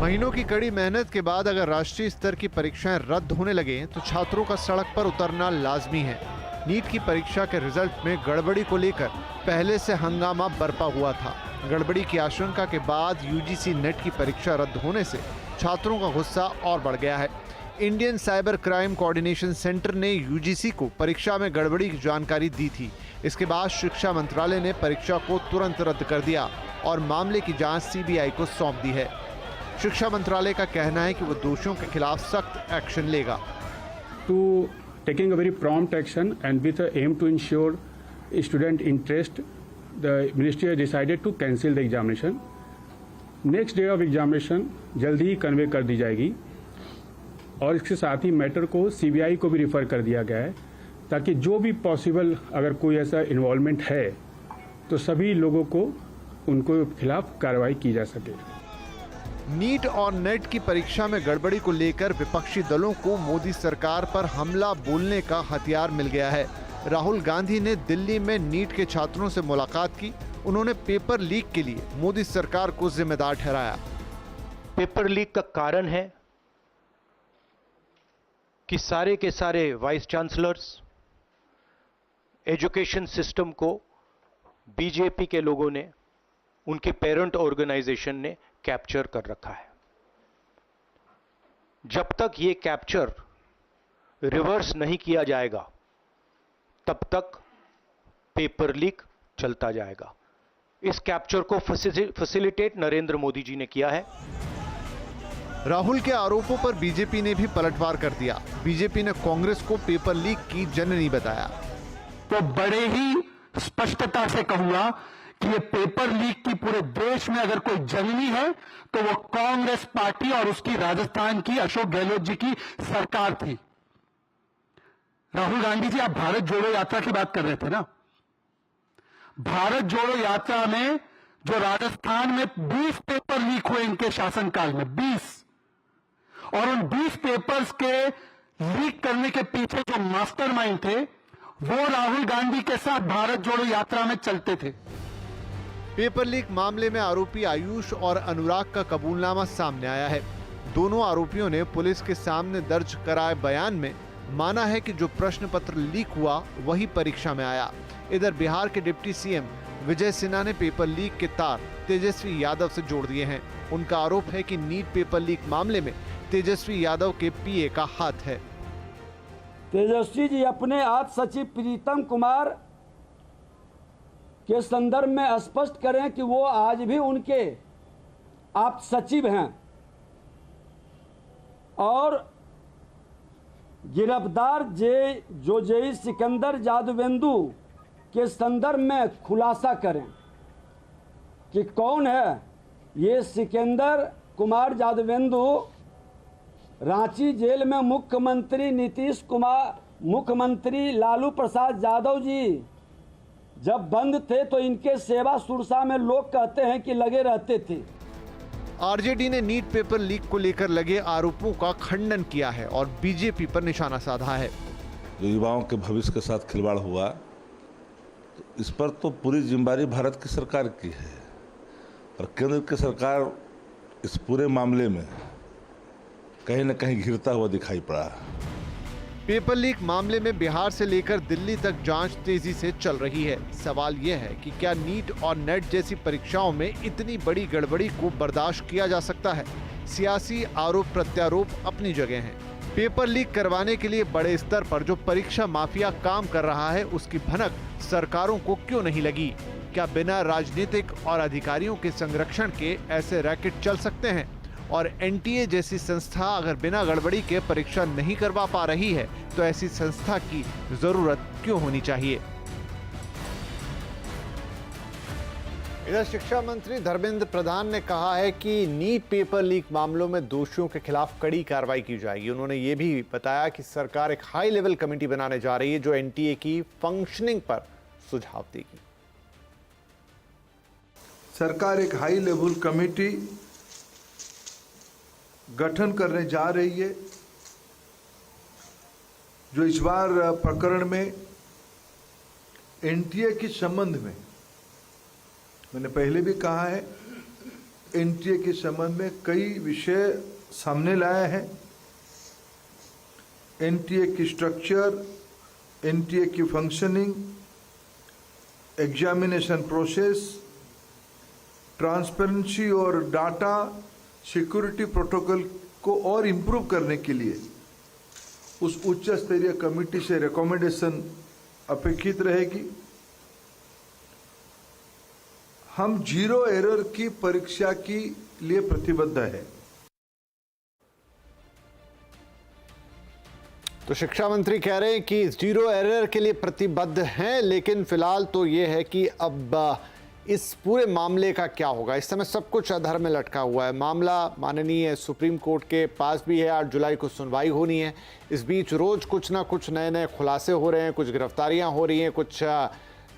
महीनों की कड़ी मेहनत के बाद अगर राष्ट्रीय स्तर की परीक्षाएं रद्द होने लगे तो छात्रों का सड़क पर उतरना लाजमी है। नीट की परीक्षा के रिजल्ट में गड़बड़ी को लेकर पहले से हंगामा बरपा हुआ था। गड़बड़ी की आशंका के बाद यूजीसी नेट की परीक्षा रद्द होने से छात्रों का गुस्सा और बढ़ गया है। Indian cyber crime coordination centre ने यूजीसी को परीक्षा में गड़बड़ी की जानकारी दी थी। इसके बाद शिक्षा मंत्रालय ने परीक्षा को तुरंत रद्द कर दिया और मामले की जांच सीबीआई को सौंप दी है। शिक्षा मंत्रालय का कहना है कि वो दोषियों के खिलाफ सख्त एक्शन लेगा। To taking a very prompt action and with the aim to ensure student interest, the ministry has decided to cancel the examination. Next day of examination जल्दी ही कन्वे कर दी जाएगी और इसके साथ ही मैटर को सीबीआई को भी रिफर कर दिया गया है ताकि जो भी पॉसिबल अगर कोई ऐसा इन्वॉल्वमेंट है तो सभी लोगों को उनको खिलाफ कार्रवाई की जा सके। नीट और नेट की परीक्षा में गड़बड़ी को लेकर विपक्षी दलों को मोदी सरकार पर हमला बोलने का हथियार मिल गया है। राहुल गांधी ने दिल्ली में नीट के छात्रों से मुलाकात की। उन्होंने पेपर लीक के लिए मोदी सरकार को जिम्मेदार ठहराया। पेपर लीक का कारण है कि सारे के सारे वाइस चांसलर्स, एजुकेशन सिस्टम को बीजेपी के लोगों ने, उनके पेरेंट ऑर्गेनाइजेशन ने कैप्चर कर रखा है। जब तक ये कैप्चर रिवर्स नहीं किया जाएगा तब तक पेपर लीक चलता जाएगा। इस कैप्चर को फैसिलिटेट नरेंद्र मोदी जी ने किया है। राहुल के आरोपों पर बीजेपी ने भी पलटवार कर दिया। बीजेपी ने कांग्रेस को पेपर लीक की जननी बताया। तो बड़े ही स्पष्टता से कहूंगा कि ये पेपर लीक की पूरे देश में अगर कोई जननी है तो वो कांग्रेस पार्टी और उसकी राजस्थान की अशोक गहलोत जी की सरकार थी। राहुल गांधी जी, आप भारत जोड़ो यात्रा की बात कर रहे थे ना। भारत जोड़ो यात्रा में जो राजस्थान में 20 पेपर लीक हुए इनके शासनकाल में, 20, और उन 20 पेपर्स के लीक करने के पीछे जो मास्टरमाइंड थे वो राहुल गांधी के साथ भारत जोड़ो यात्रा में चलते थे। पेपर लीक मामले में आरोपी आयुष और अनुराग का कबूलनामा सामने आया है। दोनों आरोपियों ने पुलिस के सामने दर्ज कराए बयान में माना है कि जो प्रश्न पत्र लीक हुआ वही परीक्षा में आया। इधर बिहार के डिप्टी सीएम विजय सिन्हा ने पेपर लीक के तार तेजस्वी यादव से जोड़ दिए हैं। उनका आरोप है कि नीट पेपर लीक मामले में तेजस्वी यादव के पीए का हाथ है। तेजस्वी जी अपने आप सचिव प्रीतम कुमार के संदर्भ में स्पष्ट करें कि वो आज भी उनके आप सचिव हैं और गिरफ्तार जेई सिकंदर जादवेंदु के संदर्भ में खुलासा करें कि कौन है ये सिकंदर कुमार जादवेंदु। रांची जेल में मुख्यमंत्री नीतीश कुमार, मुख्यमंत्री लालू प्रसाद यादव जी जब बंद थे तो इनके सेवा सुरसा में लोग कहते हैं कि लगे रहते थे। आरजेडी ने नीट पेपर लीक को लेकर लगे आरोपों का खंडन किया है और बीजेपी पर निशाना साधा है। जो युवाओं के भविष्य के साथ खिलवाड़ हुआ तो इस पर तो पूरी जिम्मेदारी भारत की सरकार की है और केंद्र की सरकार इस पूरे मामले में कहीं न कहीं घिरता हुआ दिखाई पड़ा। पेपर लीक मामले में बिहार से लेकर दिल्ली तक जांच तेजी से चल रही है। सवाल यह है कि क्या नीट और नेट जैसी परीक्षाओं में इतनी बड़ी गड़बड़ी को बर्दाश्त किया जा सकता है? सियासी आरोप प्रत्यारोप अपनी जगह हैं। पेपर लीक करवाने के लिए बड़े स्तर पर जो परीक्षा माफिया काम कर रहा है उसकी भनक सरकारों को क्यों नहीं लगी? क्या बिना राजनीतिक और अधिकारियों के संरक्षण के ऐसे रैकेट चल सकते हैं? और एनटीए जैसी संस्था अगर बिना गड़बड़ी के परीक्षा नहीं करवा पा रही है तो ऐसी संस्था की जरूरत क्यों होनी चाहिए? इधर शिक्षा मंत्री धर्मेंद्र प्रधान ने कहा है कि नीट पेपर लीक मामलों में दोषियों के खिलाफ कड़ी कार्रवाई की जाएगी। उन्होंने ये भी बताया कि सरकार एक हाई लेवल कमेटी बनाने जा रही है जो एनटीए की फंक्शनिंग पर सुझाव देगी। सरकार एक हाई लेवल कमेटी गठन करने जा रही है जो इस बार प्रकरण में एनटीए के संबंध में, मैंने पहले भी कहा है एनटीए के संबंध में कई विषय सामने लाया है। एनटीए की स्ट्रक्चर, एनटीए की फंक्शनिंग, एग्जामिनेशन प्रोसेस, ट्रांसपेरेंसी और डाटा सिक्योरिटी प्रोटोकॉल को और इम्प्रूव करने के लिए उस उच्च स्तरीय कमेटी से रिकमेंडेशन अपेक्षित रहेगी। हम जीरो एरर की परीक्षा के लिए प्रतिबद्ध है। तो शिक्षा मंत्री कह रहे हैं कि जीरो एरर के लिए प्रतिबद्ध हैं, लेकिन फिलहाल तो ये है कि अब इस पूरे मामले का क्या होगा। इस समय सब कुछ अधर में लटका हुआ है। मामला माननीय सुप्रीम कोर्ट के पास भी है, 8 जुलाई को सुनवाई होनी है। इस बीच रोज कुछ ना कुछ नए नए खुलासे हो रहे हैं, कुछ गिरफ्तारियां हो रही हैं, कुछ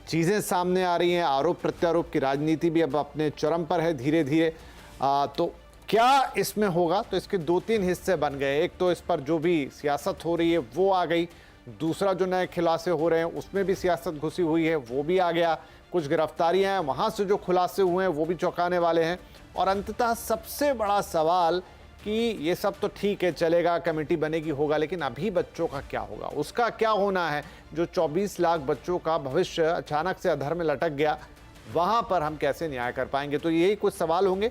चीज़ें सामने आ रही हैं। आरोप प्रत्यारोप की राजनीति भी अब अपने चरम पर है धीरे धीरे। तो क्या इसमें होगा, तो इसके 2-3 हिस्से बन गए। एक तो इस पर जो भी सियासत हो रही है वो आ गई, दूसरा जो नए खुलासे हो रहे हैं उसमें भी सियासत घुसी हुई है, वो भी आ गया। कुछ गिरफ्तारियां हैं, वहाँ से जो खुलासे हुए हैं वो भी चौंकाने वाले हैं। और अंततः सबसे बड़ा सवाल कि ये सब तो ठीक है, चलेगा, कमेटी बनेगी, होगा, लेकिन अभी बच्चों का क्या होगा, उसका क्या होना है। जो 24 लाख बच्चों का भविष्य अचानक से अधर में लटक गया, वहाँ पर हम कैसे न्याय कर पाएंगे। तो यही कुछ सवाल होंगे,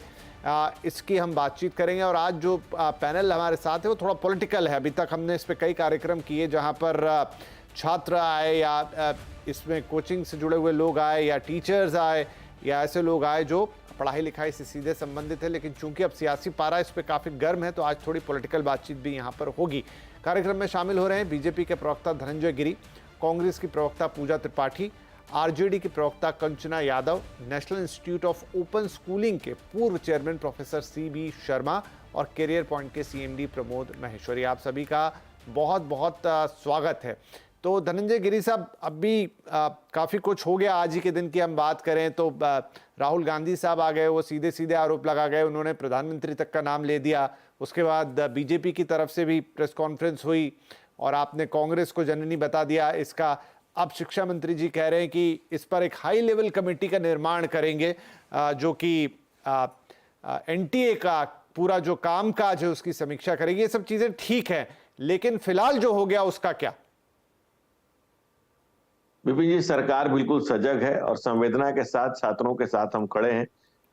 इसकी हम बातचीत करेंगे। और आज जो पैनल हमारे साथ है वो थोड़ा पॉलिटिकल है। अभी तक हमने इस पर कई कार्यक्रम किए जहाँ पर छात्र आए या इसमें कोचिंग से जुड़े हुए लोग आए या टीचर्स आए या ऐसे लोग आए जो पढ़ाई लिखाई से सीधे संबंधित है। लेकिन चूंकि अब सियासी पारा इस पर काफ़ी गर्म है, तो आज थोड़ी पॉलिटिकल बातचीत भी यहाँ पर होगी। कार्यक्रम में शामिल हो रहे हैं बीजेपी के प्रवक्ता धनंजय गिरी, कांग्रेस की प्रवक्ता पूजा त्रिपाठी, आरजेडी की प्रवक्ता Kanchana Yadav, national institute of open schooling के पूर्व चेयरमैन प्रोफेसर सीबी शर्मा और कैरियर पॉइंट के सीएमडी प्रमोद महेश्वरी। आप सभी का बहुत बहुत स्वागत है। तो धनंजय गिरी साहब, अब भी काफ़ी कुछ हो गया। आज ही के दिन की हम बात करें तो राहुल गांधी साहब आ गए, वो सीधे सीधे आरोप लगा गए, उन्होंने प्रधानमंत्री तक का नाम ले दिया। उसके बाद बीजेपी की तरफ से भी प्रेस कॉन्फ्रेंस हुई और आपने कांग्रेस को जननी बता दिया इसका। अब शिक्षा मंत्री जी कह रहे हैं कि इस पर एक हाई लेवल कमेटी का निर्माण करेंगे जो कि एनटीए का पूरा जो कामकाज है उसकी समीक्षा करेगी। ये सब चीज़ें ठीक है, लेकिन फिलहाल जो हो गया उसका क्या। विपिन जी, सरकार बिल्कुल सजग है और संवेदना के साथ छात्रों के साथ हम खड़े हैं।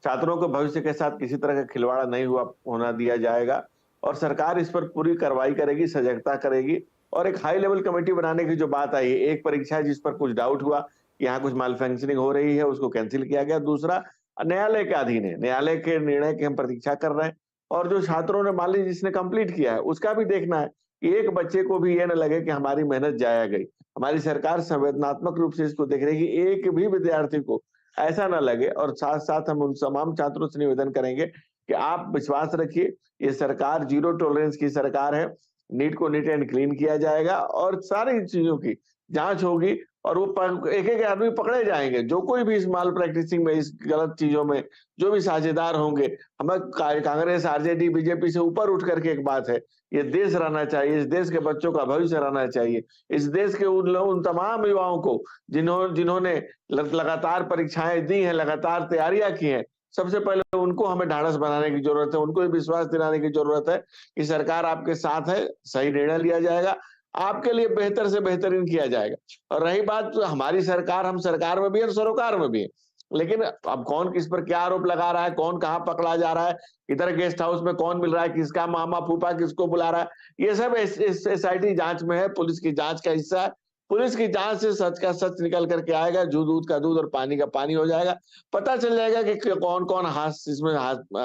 छात्रों के भविष्य के साथ किसी तरह का खिलवाड़ नहीं होना दिया जाएगा और सरकार इस पर पूरी कार्रवाई करेगी, सजगता करेगी। और एक हाई लेवल कमेटी बनाने की जो बात आई है, एक परीक्षा है जिस पर कुछ डाउट हुआ कि यहाँ कुछ माल फंक्शनिंग हो रही है, उसको कैंसिल किया गया। दूसरा, न्यायालय के अधीन है, न्यायालय के निर्णय की हम प्रतीक्षा कर रहे हैं। और जो छात्रों ने मान लीजिए जिसने कंप्लीट किया है उसका भी देखना है कि एक बच्चे को भी ये न लगे कि हमारी मेहनत जाया गई। हमारी सरकार संवेदनात्मक रूप से इसको देख रही है कि एक भी विद्यार्थी को ऐसा ना लगे। और साथ साथ हम उन तमाम छात्रों से निवेदन करेंगे कि आप विश्वास रखिए, ये सरकार जीरो टॉलरेंस की सरकार है। नीट को नीट एंड क्लीन किया जाएगा और सारी चीजों की जांच होगी और वो एक एक आदमी पकड़े जाएंगे। जो कोई भी इस माल प्रैक्टिसिंग में, इस गलत चीजों में जो भी साझेदार होंगे, हमें कांग्रेस, आरजेडी, बीजेपी से ऊपर उठ करके एक बात है, ये देश रहना चाहिए, इस देश के बच्चों का भविष्य रहना चाहिए। इस देश के उन तमाम युवाओं को जिन्होंने लगातार परीक्षाएं दी हैं, लगातार तैयारियां की हैं, सबसे पहले उनको हमें ढाढ़स बनाने की जरूरत है, उनको विश्वास दिलाने की जरूरत है कि सरकार आपके साथ है, सही निर्णय लिया जाएगा, आपके लिए बेहतर से बेहतरीन किया जाएगा। और रही बात तो हमारी सरकार, हम सरकार में भी हैं, सरोकार में भी हैं, लेकिन अब कौन किस पर क्या आरोप लगा रहा है, कौन कहाँ पकड़ा जा रहा है, इधर गेस्ट हाउस में कौन मिल रहा है, किसका मामा फूफा किसको बुला रहा है, ये सब SIT जांच में है, पुलिस की जांच का हिस्सा है। पुलिस की जांच से सच का सच निकल करके आएगा, दूध का दूध और पानी का पानी हो जाएगा। पता चल जाएगा कि कौन कौन इसमें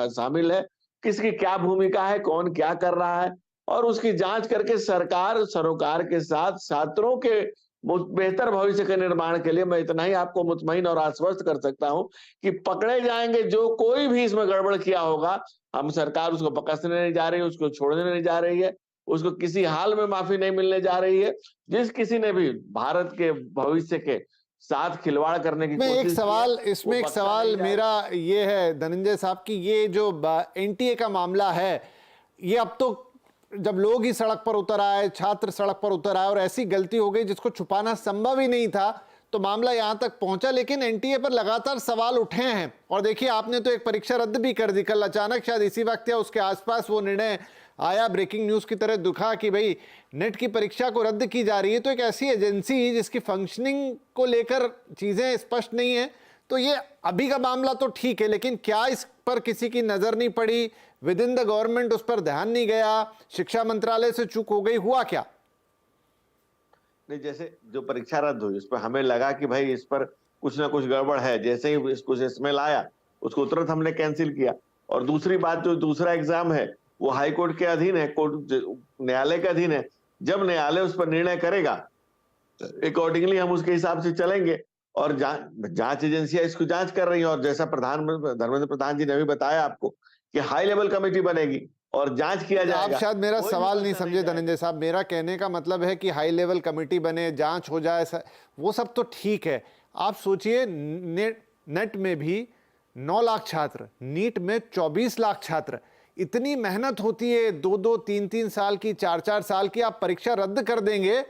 शामिल है, किसकी क्या भूमिका है, कौन क्या कर रहा है, और उसकी जांच करके सरकार सरोकार के साथ छात्रों के बेहतर भविष्य के निर्माण के लिए मैं इतना ही आपको मुतमईन और आश्वस्त कर सकता हूं कि पकड़े जाएंगे। जो कोई भी इसमें गड़बड़ किया होगा, हम सरकार उसको बख्शने नहीं जा रही है, उसको छोड़ने नहीं जा रही है, उसको किसी हाल में माफी नहीं मिलने जा रही है। जिस किसी ने भी भारत के भविष्य के साथ खिलवाड़ करने की कोशिश इसमें एक सवाल मेरा ये है धनंजय साहब कि ये जो एनटीए का मामला है, ये अब तो जब लोग ही सड़क पर उतर आए, छात्र सड़क पर उतर आए और ऐसी गलती हो गई जिसको छुपाना संभव ही नहीं था, तो मामला यहां तक पहुंचा, लेकिन एनटीए पर लगातार सवाल उठे हैं। और देखिए, आपने तो एक परीक्षा रद्द भी कर दी कल अचानक, शायद इसी वक्त या उसके आसपास वो निर्णय आया, ब्रेकिंग न्यूज की तरह दिखा कि भाई नेट की परीक्षा को रद्द की जा रही है। तो एक ऐसी एजेंसी जिसकी फंक्शनिंग को लेकर चीजें स्पष्ट नहीं है, तो ये अभी का मामला तो ठीक है, लेकिन क्या इस पर किसी की नजर नहीं पड़ी, विद इन द गवर्नमेंट उस पर ध्यान नहीं गया, शिक्षा मंत्रालय से चूक हो गई, हुआ क्या? नहीं, जैसे जो परीक्षा रद्द हुई उस पर हमें लगा कि भाई इस पर कुछ ना कुछ गड़बड़ है, जैसे ही कुछ स्मेल आया उसको तुरंत हमने कैंसिल किया। और दूसरी बात, जो दूसरा एग्जाम है वो हाई कोर्ट के अधीन है, कोर्ट न्यायालय के अधीन है। जब न्यायालय उस पर निर्णय करेगा अकॉर्डिंगली हम उसके हिसाब से चलेंगे। और जांच एजेंसियां इसको जांच कर रही है, और जैसा धर्मेंद्र प्रधान जी ने भी बताया आपको कि हाई लेवल कमेटी बनेगी और जांच किया जाएगा। आप शायद मेरा सवाल नहीं समझे धनंजय साहब। मेरा कहने का मतलब है कि हाई लेवल कमेटी बने, जांच हो जाए, वो सब तो ठीक है। आप सोचिए, नेट में भी 9 लाख छात्र, नीट में 24 लाख छात्र, इतनी मेहनत होती है, 2-2, 3-3 साल की, 4-4 साल की, आप परीक्षा रद्द कर देंगे।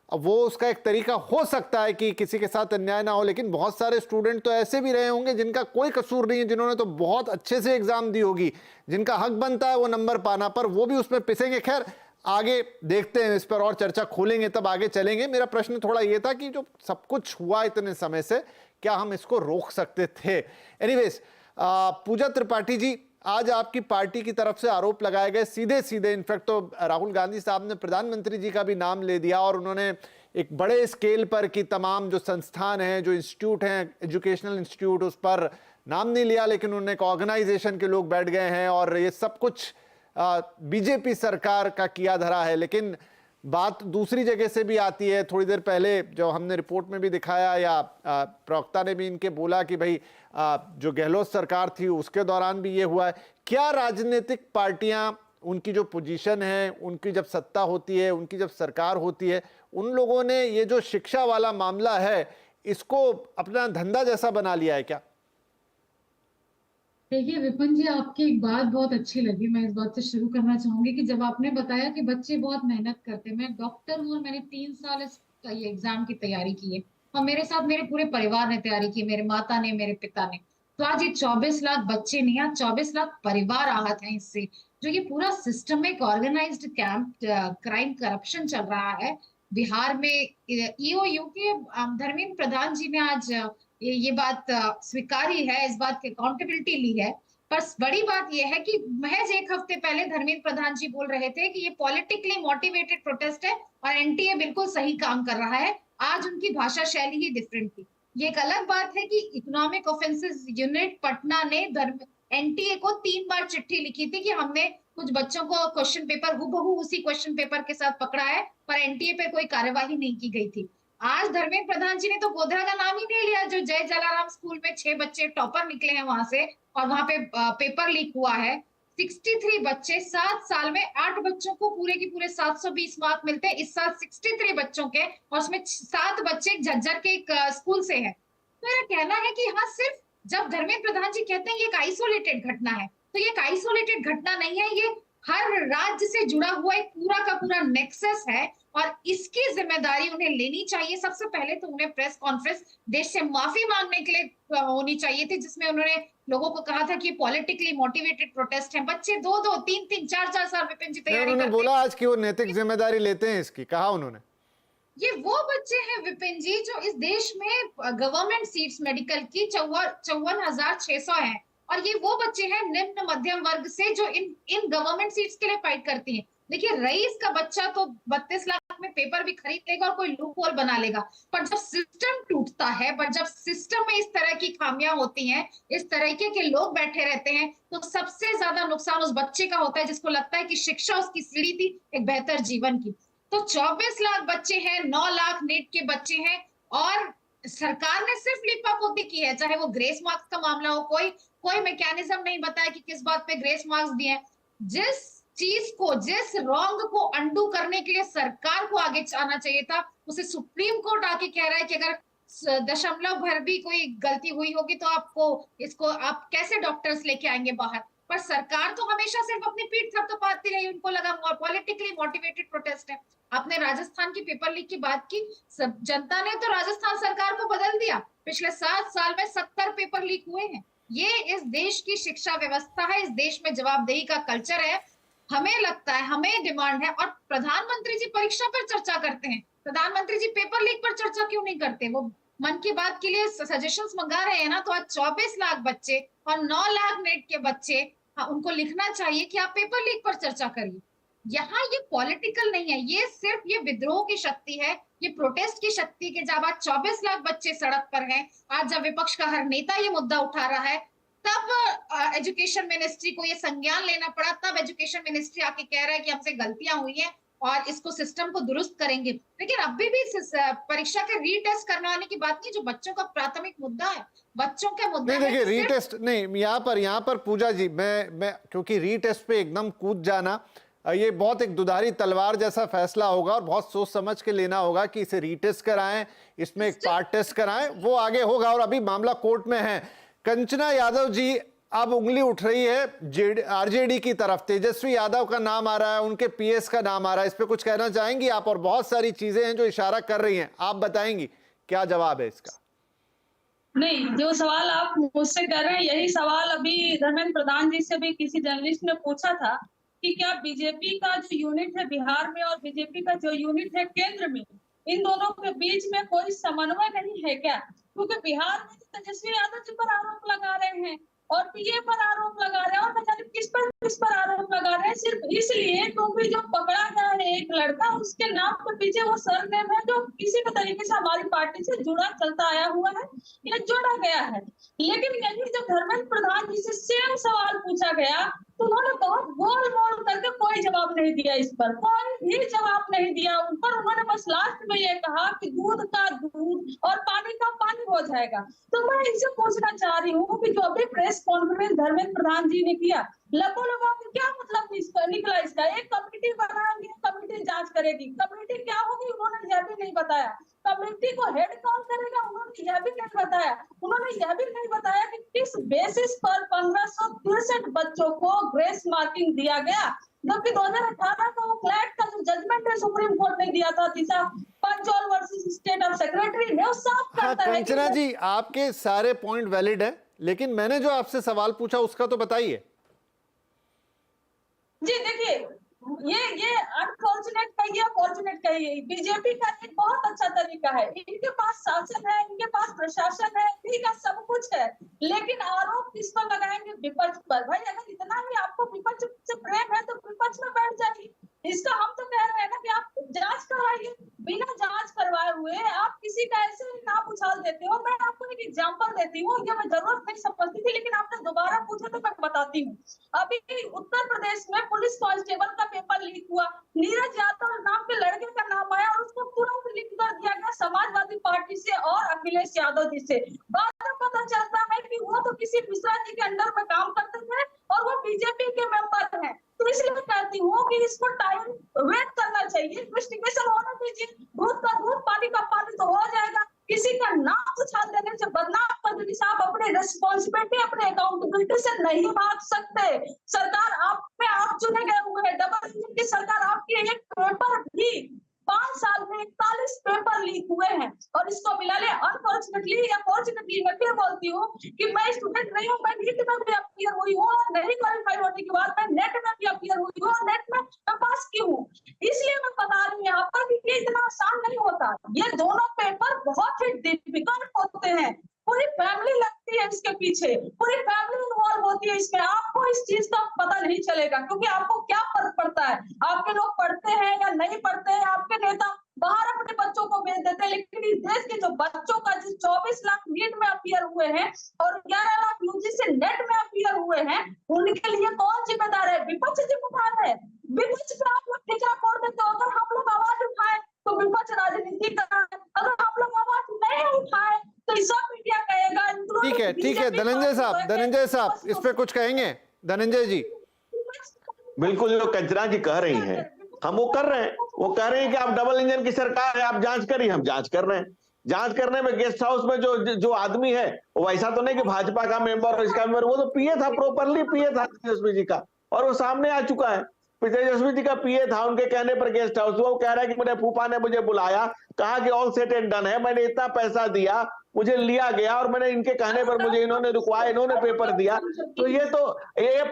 अब वो उसका एक तरीका हो सकता है कि किसी के साथ अन्याय ना हो, लेकिन बहुत सारे स्टूडेंट तो ऐसे भी रहे होंगे जिनका कोई कसूर नहीं है, जिन्होंने तो बहुत अच्छे से एग्जाम दी होगी, जिनका हक बनता है वो नंबर पाना, पर वो भी उसमें पिसेंगे। खैर, आगे देखते हैं, इस पर और चर्चा खोलेंगे, तब आगे चलेंगे। मेरा प्रश्न थोड़ा ये था कि जो सब कुछ हुआ इतने समय से, क्या हम इसको रोक सकते थे? एनीवेज, पूजा त्रिपाठी जी, आज आपकी पार्टी की तरफ से आरोप लगाए गए सीधे सीधे, इनफैक्ट तो राहुल गांधी साहब ने प्रधानमंत्री जी का भी नाम ले दिया, और उन्होंने एक बड़े स्केल पर कि तमाम जो संस्थान हैं, जो इंस्टीट्यूट हैं, एजुकेशनल इंस्टीट्यूट, उस पर नाम नहीं लिया, लेकिन उन्होंने एक ऑर्गेनाइजेशन के लोग बैठ गए हैं और ये सब कुछ बीजेपी सरकार का किया धरा है। लेकिन बात दूसरी जगह से भी आती है। थोड़ी देर पहले जो हमने रिपोर्ट में भी दिखाया, या प्रवक्ता ने भी इनके बोला कि भाई जो गहलोत सरकार थी उसके दौरान भी ये हुआ है। क्या राजनीतिक पार्टियां, उनकी जो पोजीशन है, उनकी जब सत्ता होती है, उनकी जब सरकार होती है, उन लोगों ने ये जो शिक्षा वाला मामला है इसको अपना धंधा जैसा बना लिया है क्या? देखिए विपिन जी, आपकी एक बात बहुत अच्छी लगी। मैं इस बात से शुरू करना चाहूंगी कि जब आपने बताया कि बच्चे बहुत मेहनत करते हैं। मैं डॉक्टर हूँ और मैंने 3 साल इस ये एग्जाम की तैयारी की है, और मेरे साथ मेरे पूरे परिवार ने तैयारी की, मेरे माता ने, मेरे पिता ने। तो आज ये 24 लाख बच्चे नहीं, आज 24 लाख परिवार आहत हैं इससे। जो ये पूरा systemic organised camp crime corruption चल रहा है बिहार में, ईओयू के धर्मेंद्र प्रधान जी ने आज ये बात स्वीकारी है, इस बात की अकाउंटेबिलिटी ली है। पर बड़ी बात यह है कि महज 1 हफ्ते पहले धर्मेंद्र प्रधान जी बोल रहे थे कि ये पॉलिटिकली मोटिवेटेड प्रोटेस्ट है और एनटीए बिल्कुल सही काम कर रहा है। आज उनकी भाषा शैली ही डिफरेंट थी। ये एक अलग बात है कि इकोनॉमिक ऑफेंसेस यूनिट पटना ने एनटीए को 3 बार चिट्ठी लिखी थी कि हमने कुछ बच्चों को क्वेश्चन पेपर हूबहू उसी क्वेश्चन पेपर के साथ पकड़ा है, पर एनटीए पे कोई कार्यवाही नहीं की गई थी। आज धर्मेंद्र प्रधान जी ने तो गोधरा का नाम ही नहीं लिया, जो जय जलाराम स्कूल में 6 बच्चे टॉपर निकले हैं वहां से, और वहां पे पेपर लीक हुआ है। 63 बच्चे, 7 साल में 8 बच्चों को पूरे की पूरे 720 मार्क मिलते हैं। इस साल 63 बच्चों के, और उसमें 7 बच्चे झज्जर के एक स्कूल से हैं। तो मेरा कहना है कि हाँ, सिर्फ जब धर्मेंद्र प्रधान जी कहते हैं ये एक आइसोलेटेड घटना है, तो ये एक आइसोलेटेड घटना नहीं है, ये हर राज्य से जुड़ा हुआ एक पूरा का पूरा नेक्सस है, और इसकी जिम्मेदारी उन्हें लेनी चाहिए। सबसे पहले तो उन्हें प्रेस कॉन्फ्रेंस देश से माफी मांगने के लिए होनी चाहिए थी, जिसमें उन्होंने लोगों को कहा था कि पॉलिटिकली मोटिवेटेड प्रोटेस्ट है। बच्चे 2-2, 3-3, 4-4 साल विपिन जी तैयारी उन्होंने बोला आज कि वो नैतिक जिम्मेदारी लेते हैं इसकी, कहा उन्होंने। ये वो बच्चे हैं विपिन जी जो इस देश में गवर्नमेंट सीट्स मेडिकल की 54,600 है, और ये वो बच्चे हैं निम्न मध्यम वर्ग से जो इन गवर्नमेंट सीट्स के लिए फाइट करती हैं। देखिए, रईस का बच्चा तो 32 लाख में पेपर भी खरीद लेगा और कोई लूप होल बना लेगा, पर जब सिस्टम टूटता है, पर जब सिस्टम में इस तरह की खामियां होती हैं, इस तरीके के लोग बैठे रहते हैं, तो सबसे ज्यादा नुकसान उस बच्चे का होता है जिसको लगता है कि शिक्षा उसकी सीढ़ी थी एक बेहतर जीवन की। तो 24 लाख बच्चे हैं, 9 लाख नीट के बच्चे हैं, और सरकार ने सिर्फ लिपापोती की है। चाहे वो ग्रेस मार्क्स का मामला हो, कोई मैकेनिज्म नहीं बताया कि किस बात पे ग्रेस मार्क्स दिए। जिस चीज को, जिस रॉन्ग को अंडू करने के लिए सरकार को आगे आना चाहिए था, उसे सुप्रीम कोर्ट आके कह रहा है कि अगर दशमलव भर भी कोई गलती हुई होगी तो आपको इसको आप कैसे डॉक्टर्स लेके आएंगे बाहर। पर सरकार तो हमेशा सिर्फ अपनी पीठ थपथपाती रही, उनको लगा पॉलिटिकली मोटिवेटेड प्रोटेस्ट है। आपने राजस्थान की पेपर लीक की बात की, सब जनता ने तो राजस्थान सरकार को बदल दिया। पिछले 7 साल में 70 पेपर लीक हुए हैं। ये इस देश की शिक्षा व्यवस्था है, इस देश में जवाबदेही का कल्चर है। हमें लगता है, हमें डिमांड है, और प्रधानमंत्री जी परीक्षा पर चर्चा करते हैं, प्रधानमंत्री जी पेपर लीक पर चर्चा क्यों नहीं करते? वो मन की बात के लिए सजेशंस मंगा रहे हैं ना, तो आज 24 लाख बच्चे और 9 लाख नेट के बच्चे, उनको लिखना चाहिए कि आप पेपर लीक पर चर्चा करिए। यहाँ ये पॉलिटिकल नहीं है, ये सिर्फ ये विद्रोह की शक्ति है, ये प्रोटेस्ट की शक्ति के जब आज 24 लाख बच्चे सड़क पर हैं, आज जब विपक्ष का हर नेता ये मुद्दा उठा रहा है, तब एजुकेशन मिनिस्ट्री को ये संज्ञान लेना पड़ा, तब एजुकेशन मिनिस्ट्री आके कह रहा है कि हमसे गलतियां हुई हैं और इसको सिस्टम को दुरुस्त करेंगे। लेकिन अभी भी परीक्षा के रीटेस्ट करवाने की बात नहीं, जो बच्चों का प्राथमिक मुद्दा है, बच्चों के मुद्दा नहीं, देखिए रीटेस्ट नहीं, यहाँ पर पूजा जी, मैं क्योंकि रीटेस्ट पे एकदम कूद जाना, ये बहुत एक दुधारी तलवार जैसा फैसला होगा और बहुत सोच समझ के लेना होगा कि इसे रीटेस्ट कराएं, इसमें एक पार्ट टेस्ट कराएं, वो आगे होगा। और अभी मामला कोर्ट में है। कंचना यादव जी, अब उंगली उठ रही है आरजेडी की तरफ, तेजस्वी यादव का नाम आ रहा है, उनके पीएस का नाम आ रहा है, इस पे कुछ कहना चाहेंगी आप? और बहुत सारी चीजें हैं जो इशारा कर रही हैं, आप बताएंगी क्या जवाब है इसका? नहीं, जो सवाल आप मुझसे कर रहे हैं, यही सवाल अभी धर्मेंद्र प्रधान जी से भी किसी जर्नलिस्ट ने पूछा था कि क्या बीजेपी का जो यूनिट है बिहार में और बीजेपी का जो यूनिट है केंद्र में, इन दोनों के बीच में कोई समन्वय नहीं है क्या? क्योंकि बिहार में तेजस्वी यादव जी पर आरोप लगा रहे हैं और पीए पर आरोप लगा रहे हैं, और पता नहीं किस पर आरोप लगा रहे हैं, सिर्फ इसलिए क्योंकि जो पकड़ा गया है एक लड़का, उसके नाम के पीछे वो सरनेम है जो किसी भी तरीके से हमारी पार्टी से जुड़ा चलता आया हुआ है या जोड़ा गया है। लेकिन यही जब धर्मेंद्र प्रधान जी से सेम सवाल पूछा गया तो उन्होंने बहुत गोल मोल करके कोई जवाब नहीं दिया, इस पर कोई भी जवाब नहीं दिया उन पर। उन्होंने बस लास्ट में ये कहा कि दूध का दूध और पानी का पानी हो जाएगा। तो मैं इनसे पूछना चाह रही हूँ कि जो अभी प्रेस कॉन्फ्रेंस धर्मेंद्र प्रधान जी ने किया, लगो क्या मतलब इसका निकला? इसका एक कमेटी बनाएंगे, कमेटी जांच करेगी, कमेटी क्या होगी उन्होंने यह भी नहीं बताया। कमेटी को हेड कौन करेगा उन्होंने यह भी नहीं बताया। उन्होंने यह भी नहीं बताया कि किस बेसिस पर 1563 बच्चों को ग्रेस मार्किंग दिया गया, जबकि 2018 का वो क्लैट का जो जजमेंट है सुप्रीम कोर्ट ने दिया था, Disha Panchol versus state of secretary में, वो साफ करता है। कंचना जी, आपके सारे पॉइंट वैलिड है, लेकिन मैंने जो आपसे सवाल पूछा उसका तो बताइए। जी देखिए, ये अनफॉर्चुनेट कहिए, फॉर्चुनेट कहिए, बीजेपी का एक बहुत अच्छा तरीका है, इनके पास शासन है, इनके पास प्रशासन है, ठीक है, सब कुछ है, लेकिन आरोप किस पर लगाएंगे? विपक्ष पर। भाई अगर इतना ही आपको विपक्ष से प्रेम है तो विपक्ष में बैठ जाइए। इसका हम तो कह रहे हैं ना कि आप जांच करवाइए, बिना जांच करवाए हुए आप किसी का ऐसे नाम उछाल देते हो। मैं आपको एक एग्जांपल देती हूँ, ये मैं जरूरत नहीं समझती थी, लेकिन आपने दोबारा पूछा तो मैं बताती हूँ। अभी उत्तर प्रदेश में पुलिस कांस्टेबल का पेपर लीक हुआ, नीरज यादव नाम के लड़के का नाम आया और उसको तुरंत लिंक कर दिया गया समाजवादी पार्टी से और अखिलेश यादव जी से। बाद में पता चलता है कि वो तो किसी मिश्रा जी के अंडर में काम करते थे और वो बीजेपी के मेंबर हैं। तो इसलिए कहती हूँ कि इसको टाइम वेट करना चाहिए, इन्वेस्टिगेशन होना चाहिए, दूध का दूध पानी का पानी तो हो जाएगा। किसी का नाम उछाल देने से बदनाम कर साहब अपने रिस्पॉन्सिबिलिटी, अपने अकाउंटेबिलिटी से नहीं भाग सकते। सरकार आप पे आप चुने गए हुए हैं, डबल इंजन की सरकार आपकी। एक पेपर भी 5 साल में 41 पेपर लीक हुए हैं और इसको मिला ले। अनफॉर्चुनेटली या फॉर्चुनेटली मैं फिर बोलती हूँ कि मैं स्टूडेंट नहीं हूँ, मैं नीट में भी अपीयर हुई हूँ और नहीं क्वालिफाई होने के बाद मैं नेट में भी अपीयर हुई हूँ और नेट में मैं पास की हूँ। इसलिए मैं बता रही हूँ यहाँ पर कि ये इतना आसान नहीं होता, ये दोनों पेपर बहुत ही डिफिकल्ट होते हैं। पूरी फैमिली लगती है इसके पीछे, पूरी फैमिली इन्वॉल्व होती है इसमें। आपको इस चीज का पता नहीं चलेगा क्योंकि आपको क्या फर्क पड़ता है, आपके लोग पढ़ते हैं या नहीं पढ़ते हैं, आपके नेता बाहर अपने बच्चों को भेज देते हैं। लेकिन इस देश के जो बच्चों का जो 24 लाख नीट में अपीयर हुए हैं और 11 लाख यूजीसी नेट में अपीयर हुए हैं, उनके लिए कौन जिम्मेदार है? विपक्ष जिम्मेदार है। विपक्ष पे आप लोग टीका फोड़ देते हो। अगर हम लोग आवाज उठाए तो विपक्ष राजनीति कर रहा है, अगर हम लोग आवाज नहीं उठाए तो सब मीडिया कहेगा। ठीक है धनंजय साहब इस पे कुछ कहेंगे? धनंजय जी, बिल्कुल जो कंचना जी कह रही हैं हम वो कर रहे हैं। वो कह रहे हैं कि आप डबल इंजन की सरकार है, आप जांच करिए, हम जांच कर रहे हैं। जांच करने में गेस्ट हाउस में जो जो आदमी है वो वैसा तो नहीं कि भाजपा का मेंबर और इसका मेंबर, वो तो पीए था, प्रॉपरली पीए था तेजस्वी जी का, और वो सामने आ चुका है। तेजस्वी जी का पीए था, उनके कहने पर गेस्ट हाउस, वो कह रहा है कि मेरे फूफा ने मुझे बुलाया, कहा कि ऑल सेट एंड डन है, मैंने इतना पैसा दिया, मुझे लिया गया, और मैंने इनके कहने पर मुझे इन्होंने रुकवाया, इन्होंने पेपर दिया। तो ये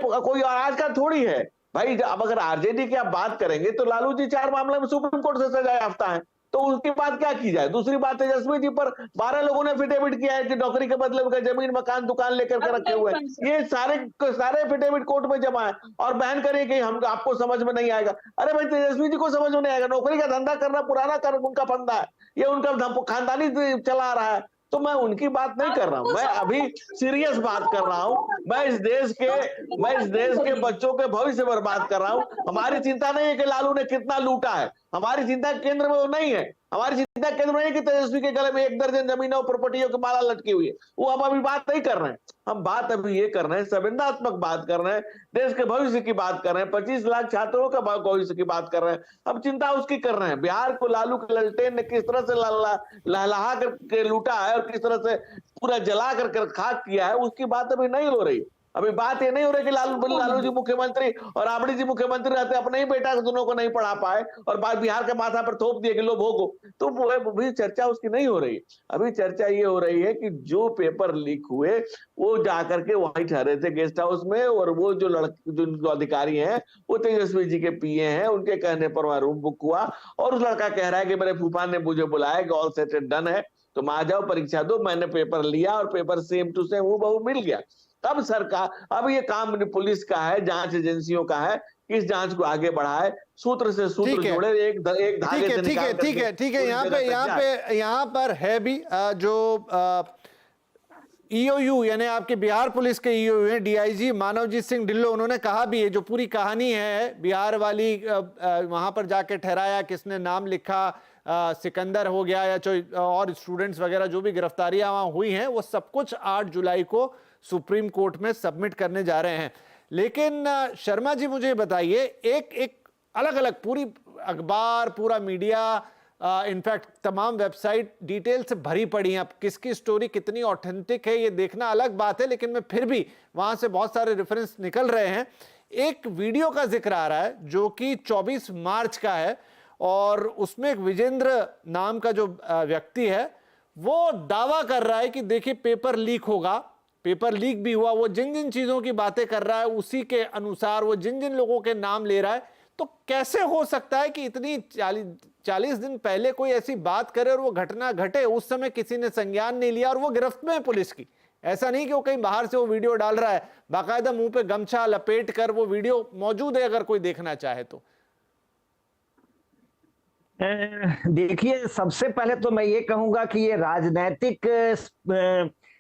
कोई आज का थोड़ी है भाई। अब अगर आरजेडी की आप बात करेंगे तो लालू जी 4 मामले में सुप्रीम कोर्ट से सजा याफ्ता है, तो उसके बाद क्या की जाए। दूसरी बात, तेजस्वी जी पर 12 लोगों ने एफिडेविट किया है कि नौकरी के बदले में जमीन मकान दुकान लेकर के रखे हुए हैं। ये सारे एफिडेविट कोर्ट में जमा है, और बयान करिए कि हम आपको समझ में नहीं आएगा। अरे भाई, तेजस्वी जी को समझ में नहीं आएगा, नौकरी का धंधा करना पुराना कर उनका फंदा है, ये उनका खानदानी चला रहा है। तो मैं उनकी बात नहीं कर रहा हूं, मैं अभी सीरियस बात कर रहा हूं। मैं इस देश के बच्चों के भविष्य पर बात कर रहा हूं। हमारी चिंता नहीं है कि लालू ने कितना लूटा है, हमारी चिंता केंद्र में वो नहीं है। हमारी चिंता केंद्र में नहीं कि तेजस्वी के गले में 1 दर्जन जमीनों और प्रॉपर्टियों की माला लटकी हुई है, वो हम अभी बात नहीं कर रहे हैं। हम बात अभी ये कर रहे हैं, संवेदनात्मक बात कर रहे हैं, देश के भविष्य की बात कर रहे हैं, 25 लाख छात्रों का भविष्य की बात कर रहे हैं। हम चिंता उसकी कर रहे हैं, बिहार को लालू के ललटेन ने किस तरह से लहलहा करके लूटा है और किस तरह से पूरा जला कर खाक किया है, उसकी बात अभी नहीं हो रही। अभी बात ये नहीं हो रही कि लालू जी मुख्यमंत्री और राबड़ी जी मुख्यमंत्री रहते, अपने ही बेटा दोनों को नहीं पढ़ा पाए और बिहार के माथा पर थोप दिए कि लो भोगो, तो वो चर्चा उसकी नहीं हो रही। अभी चर्चा ये हो रही है कि जो पेपर लीक हुए वो जाकर के वहीं ठहरे थे गेस्ट हाउस में, और वो जो अधिकारी हैं वो तेजस्वी जी के पीए हैं, उनके कहने पर वहां रूम बुक हुआ, और उस लड़का कह रहा है कि मेरे फूफा ने मुझे बुलाया कि ऑल सेट एंड डन है, तुम आ जाओ परीक्षा दो। मैंने पेपर लिया और पेपर सेम टू सेम हूबहू मिल गया। तब सरकार, अब ये काम पुलिस का है, जांच एजेंसियों का है, इस जांच को आगे बढ़ाए, सूत्र से सूत्र जोड़े, एक धागे से निकाल करके। ठीक है। यहाँ पर है भी जो ईओयू यानी आपके बिहार पुलिस के ईओयू हैं, डीआईजी मानवजीत सिंह ढिल्लों, उन्होंने कहा भी है जो पूरी कहानी है बिहार वाली, वहां पर जाके ठहराया, किसने नाम लिखा, सिकंदर हो गया या और स्टूडेंट्स वगैरह जो भी गिरफ्तारियां वहां हुई हैं, वो सब कुछ 8 जुलाई को सुप्रीम कोर्ट में सबमिट करने जा रहे हैं। लेकिन शर्मा जी मुझे बताइए, एक अलग अलग पूरी अखबार, पूरा मीडिया, इनफैक्ट तमाम वेबसाइट डिटेल से भरी पड़ी हैं। अब किसकी स्टोरी कितनी ऑथेंटिक है ये देखना अलग बात है, लेकिन मैं फिर भी वहां से बहुत सारे रेफरेंस निकल रहे हैं। एक वीडियो का जिक्र आ रहा है जो कि 24 मार्च का है, और उसमें एक विजेंद्र नाम का जो व्यक्ति है वो दावा कर रहा है कि देखिए पेपर लीक होगा, पेपर लीक भी हुआ। वो जिन जिन चीजों की बातें कर रहा है उसी के अनुसार वो जिन जिन लोगों के नाम ले रहा है। तो कैसे हो सकता है कि इतनी 40 दिन पहले कोई ऐसी बात करे और वो घटना घटे, उस समय किसी ने संज्ञान नहीं लिया और वो गिरफ्त में है पुलिस की। ऐसा नहीं कि वो कहीं बाहर से वो वीडियो डाल रहा है, बाकायदा मुंह पे गमछा लपेट कर वो वीडियो मौजूद है अगर कोई देखना चाहे तो। देखिए, सबसे पहले तो मैं ये कहूंगा कि ये राजनीतिक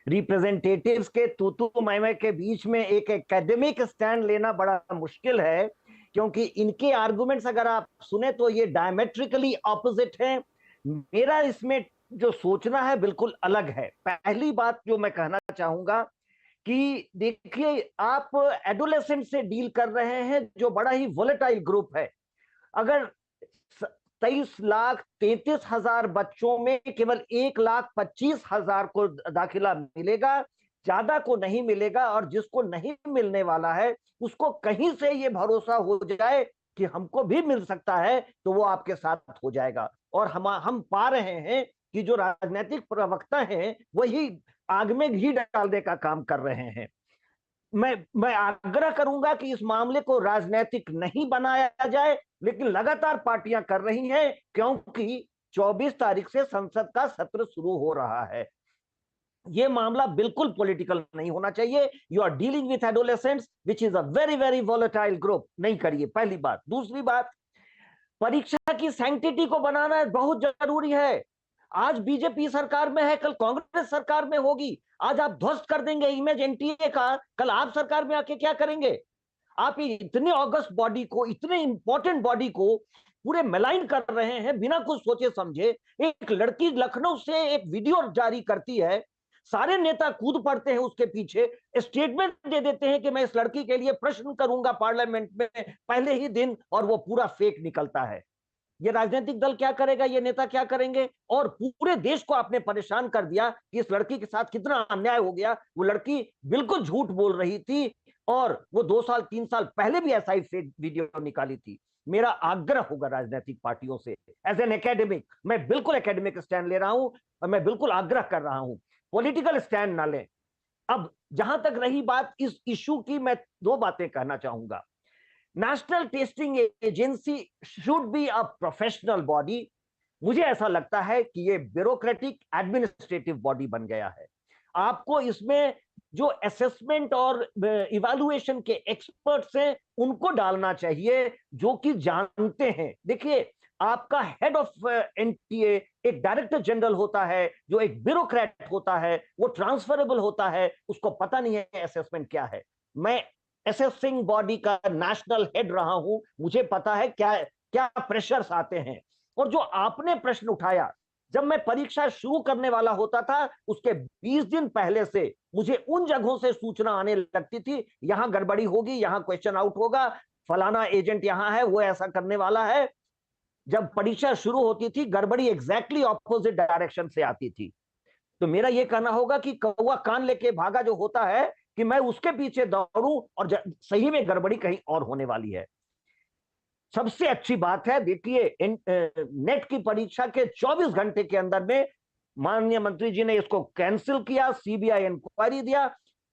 रिप्रेजेंटेटिव्स के तू मैं के बीच में एक एकेडमिक स्टैंड लेना बड़ा मुश्किल है, क्योंकि इनके आर्गुमेंट्स अगर आप सुने तो ये डायमेट्रिकली ऑपोजिट हैं। मेरा इसमें जो सोचना है बिल्कुल अलग है। पहली बात जो मैं कहना चाहूंगा कि देखिए, आप एडोलेसेंट से डील कर रहे हैं जो बड़ा ही वोलेटाइल ग्रुप है। अगर 23,33,000 बच्चों में केवल 1,25,000 को दाखिला मिलेगा, ज्यादा को नहीं मिलेगा, और जिसको नहीं मिलने वाला है उसको कहीं से ये भरोसा हो जाए कि हमको भी मिल सकता है तो वो आपके साथ हो जाएगा। और हम पा रहे हैं कि जो राजनीतिक प्रवक्ता हैं वही आग में घी डालने का काम कर रहे हैं। मैं आग्रह करूंगा कि इस मामले को राजनीतिक नहीं बनाया जाए, लेकिन लगातार पार्टियां कर रही हैं, क्योंकि 24 तारीख से संसद का सत्र शुरू हो रहा है। यह मामला बिल्कुल पॉलिटिकल नहीं होना चाहिए। You are dealing with adolescents which is a very very volatile group. नहीं करिए, पहली बात। दूसरी बात, परीक्षा की सैंक्टिटी को बनाना बहुत जरूरी है। आज बीजेपी सरकार में है, कल कांग्रेस सरकार में होगी। आज आप ध्वस्त कर देंगे इमेज एनटीए का, कल आप सरकार में आके क्या करेंगे? आप इतने ऑगस्ट बॉडी को, इतने इंपॉर्टेंट बॉडी को पूरे मेलाइन कर रहे हैं बिना कुछ सोचे समझे। एक लड़की लखनऊ से एक वीडियो जारी करती है, सारे नेता कूद पड़ते हैं उसके पीछे, स्टेटमेंट दे देते हैं कि मैं इस लड़की के लिए प्रश्न करूंगा पार्लियामेंट में पहले ही दिन, और वो पूरा फेक निकलता है। ये राजनीतिक दल क्या करेगा, ये नेता क्या करेंगे? और पूरे देश को आपने परेशान कर दिया कि इस लड़की के साथ कितना अन्याय हो गया। वो लड़की बिल्कुल झूठ बोल रही थी और वो 2 साल 3 साल पहले भी ऐसा ही फेक वीडियो निकाली थी। मेरा आग्रह होगा राजनीतिक पार्टियों से, एज एन एकेडमिक, मैं बिल्कुल एकेडमिक स्टैंड ले रहा हूं और मैं बिल्कुल आग्रह कर रहा हूं, पॉलिटिकल स्टैंड ना लें। अब जहां तक रही बात इस इशू की, मैं 2 बातें कहना चाहूंगा। National testing agency should be a professional body. मुझे ऐसा लगता है कि ये ब्यूरोक्रेटिक एडमिनिस्ट्रेटिव बॉडी बन गया है। आपको इसमें जो असेसमेंट और इवैल्यूएशन के एक्सपर्ट्स हैं उनको डालना चाहिए, जो कि जानते हैं। देखिए, आपका हेड ऑफ एनटीए एक डायरेक्टर जनरल होता है, जो एक ब्यूरोक्रेट होता है, वो ट्रांसफरेबल होता है, उसको पता नहीं है असेसमेंट क्या है। मैं असेसिंग बॉडी का नेशनल हेड रहा हूं, मुझे पता है क्या क्या प्रेशर्स आते हैं। और जो आपने प्रश्न उठाया, जब मैं परीक्षा शुरू करने वाला होता था उसके 20 दिन पहले से मुझे उन जगहों से सूचना आने लगती थी, यहां गड़बड़ी होगी, यहां क्वेश्चन आउट होगा, फलाना एजेंट यहां है, वो ऐसा करने वाला है। जब परीक्षा शुरू होती थी, गड़बड़ी एग्जैक्टली ऑपोजिट डायरेक्शन से आती थी। तो मेरा यह कहना होगा कि कौवा कान लेके भागा जो होता है, कि मैं उसके पीछे दौड़ूं और सही में गड़बड़ी कहीं और होने वाली है। सबसे अच्छी बात है, देखिए, नेट की परीक्षा के 24 घंटे के अंदर में माननीय मंत्री जी ने इसको कैंसिल किया, सीबीआई इंक्वायरी दिया।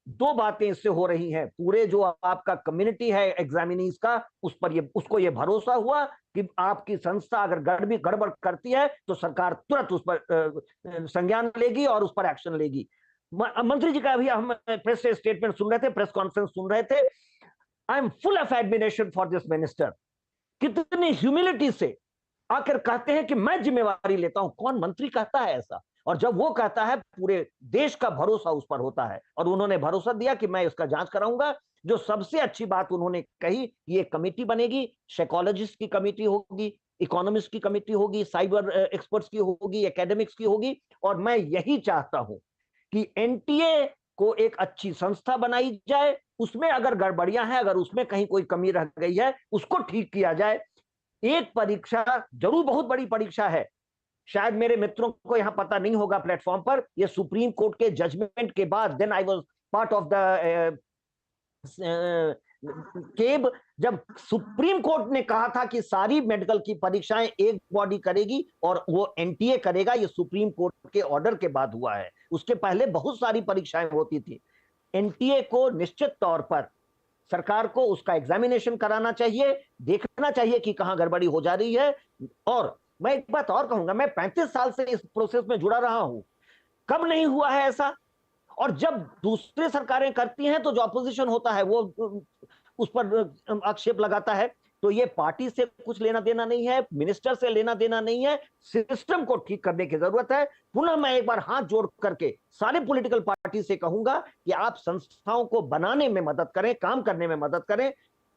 2 बातें इससे हो रही हैं, पूरे जो आपका कम्युनिटी है एग्जामिनीज का, उस पर उसको ये भरोसा हुआ कि आपकी संस्था अगर गड़बड़ करती है तो सरकार तुरंत उस पर संज्ञान लेगी और उस पर एक्शन लेगी। मंत्री जी का अभी हम प्रेस स्टेटमेंट सुन रहे थे, प्रेस कॉन्फ्रेंस सुन रहे थे। I am full of admiration for this minister. कितनी ह्यूमिलिटी से आकर कहते हैं कि मैं जिम्मेवारी लेता हूं। कौन मंत्री कहता है ऐसा? और जब वो कहता है, पूरे देश का भरोसा उस पर होता है। और उन्होंने भरोसा दिया कि मैं इसका जांच कराऊंगा। जो सबसे अच्छी बात उन्होंने कही, ये कमेटी बनेगी, साइकोलॉजिस्ट की कमेटी होगी, इकोनॉमिस्ट की कमेटी होगी, साइबर एक्सपर्ट्स की होगी, एकेडमिक्स की होगी। और मैं यही चाहता हूं कि एनटीए को एक अच्छी संस्था बनाई जाए, उसमें अगर गड़बड़ियां हैं, अगर उसमें कहीं कोई कमी रह गई है, उसको ठीक किया जाए। एक परीक्षा जरूर बहुत बड़ी परीक्षा है, शायद मेरे मित्रों को यहां पता नहीं होगा प्लेटफॉर्म पर, ये सुप्रीम कोर्ट के जजमेंट के बाद, then I was part of the cab, जब सुप्रीम कोर्ट ने कहा था कि सारी मेडिकल की परीक्षाएं एक बॉडी करेगी और वो एनटीए करेगा, ये सुप्रीम कोर्ट के ऑर्डर के बाद हुआ है। उसके पहले बहुत सारी परीक्षाएं होती थी। एनटीए को निश्चित तौर पर सरकार को उसका एग्जामिनेशन कराना चाहिए, देखना चाहिए कि कहां गड़बड़ी हो जा रही है। और मैं एक बात और कहूंगा, मैं 35 साल से इस प्रोसेस में जुड़ा रहा हूं, कब नहीं हुआ है ऐसा? और जब दूसरी सरकारें करती हैं तो जो अपोजिशन होता है वो उस पर आक्षेप लगाता है। तो ये पार्टी से कुछ लेना देना नहीं है, मिनिस्टर से लेना देना नहीं है, सिस्टम को ठीक करने की जरूरत है। पुनः मैं एक बार हाथ जोड़ करके सारे पॉलिटिकल पार्टी से कहूंगा कि आप संस्थाओं को बनाने में मदद करें, काम करने में मदद करें।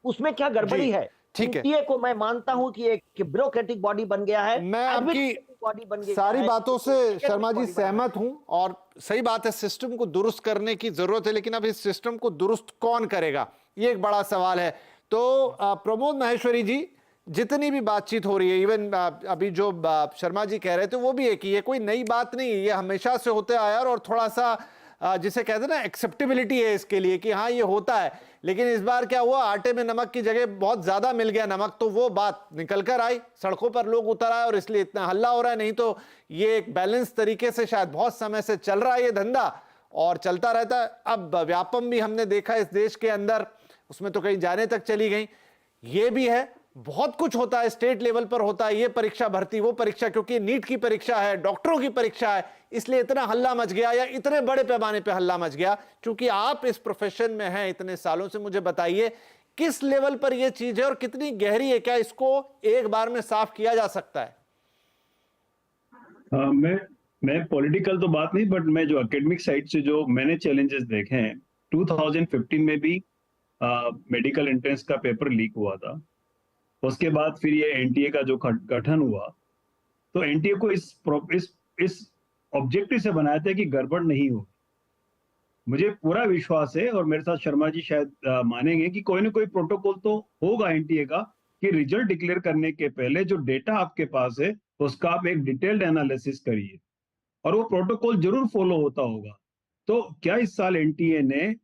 उसमें क्या गड़बड़ी है? ठीक है, एनटीए को मैं मानता हूं कि एक ब्यूरोक्रेटिक बॉडी बन गया है, मैं आपकी बॉडी बन गई सारी है, बातों से शर्मा जी बॉडी सहमत हूं। और सही बात है, सिस्टम को दुरुस्त करने की जरूरत है, लेकिन अब इस सिस्टम को दुरुस्त कौन करेगा, ये एक बड़ा सवाल है। तो प्रमोद माहेश्वरी जी, जितनी भी बातचीत हो रही है, इवन अभी जो शर्मा जी कह रहे थे वो भी है कि ये कोई नई बात नहीं है, ये हमेशा से होते आया और थोड़ा सा जिसे कहते हैं ना एक्सेप्टेबिलिटी है इसके लिए कि हाँ ये होता है। लेकिन इस बार क्या हुआ, आटे में नमक की जगह बहुत ज्यादा मिल गया नमक, तो वो बात निकल कर आई, सड़कों पर लोग उतर आए और इसलिए इतना हल्ला हो रहा है। नहीं तो ये एक बैलेंस तरीके से शायद बहुत समय से चल रहा है ये धंधा और चलता रहता है। अब व्यापम भी हमने देखा इस देश के अंदर, उसमें तो कहीं जाने तक चली गई। ये भी है, बहुत कुछ होता है, स्टेट लेवल पर होता है, ये परीक्षा भर्ती, वो परीक्षा, क्योंकि नीट की परीक्षा है, डॉक्टरों की परीक्षा है, इसलिए इतना हल्ला मच गया या इतने बड़े पैमाने पे हल्ला मच गया। क्योंकि आप इस प्रोफेशन में हैं इतने सालों से, मुझे बताइए किस लेवल पर यह चीज है और कितनी गहरी है, क्या इसको एक बार में साफ किया जा सकता है? मैं पॉलिटिकल तो बात नहीं, बट मैं जो एकेडमिक साइड से जो मैंने चैलेंजेस देखे हैं, 2015 में भी मेडिकल एंट्रेंस का पेपर लीक हुआ था। उसके बाद फिर ये एनटीए का जो गठन हुआ, तो एनटीए को इस ऑब्जेक्टिव से बनाया था कि गड़बड़ नहीं हो। मुझे पूरा विश्वास है और मेरे साथ शर्मा जी शायद मानेंगे कि कोई ना कोई प्रोटोकॉल तो होगा एनटीए का, कि रिजल्ट डिक्लेयर करने के पहले जो डेटा आपके पास है उसका आप एक डिटेल्ड एनालिसिस करिए, और वो प्रोटोकॉल जरूर फॉलो होता होगा। तो क्या इस साल एनटीए ने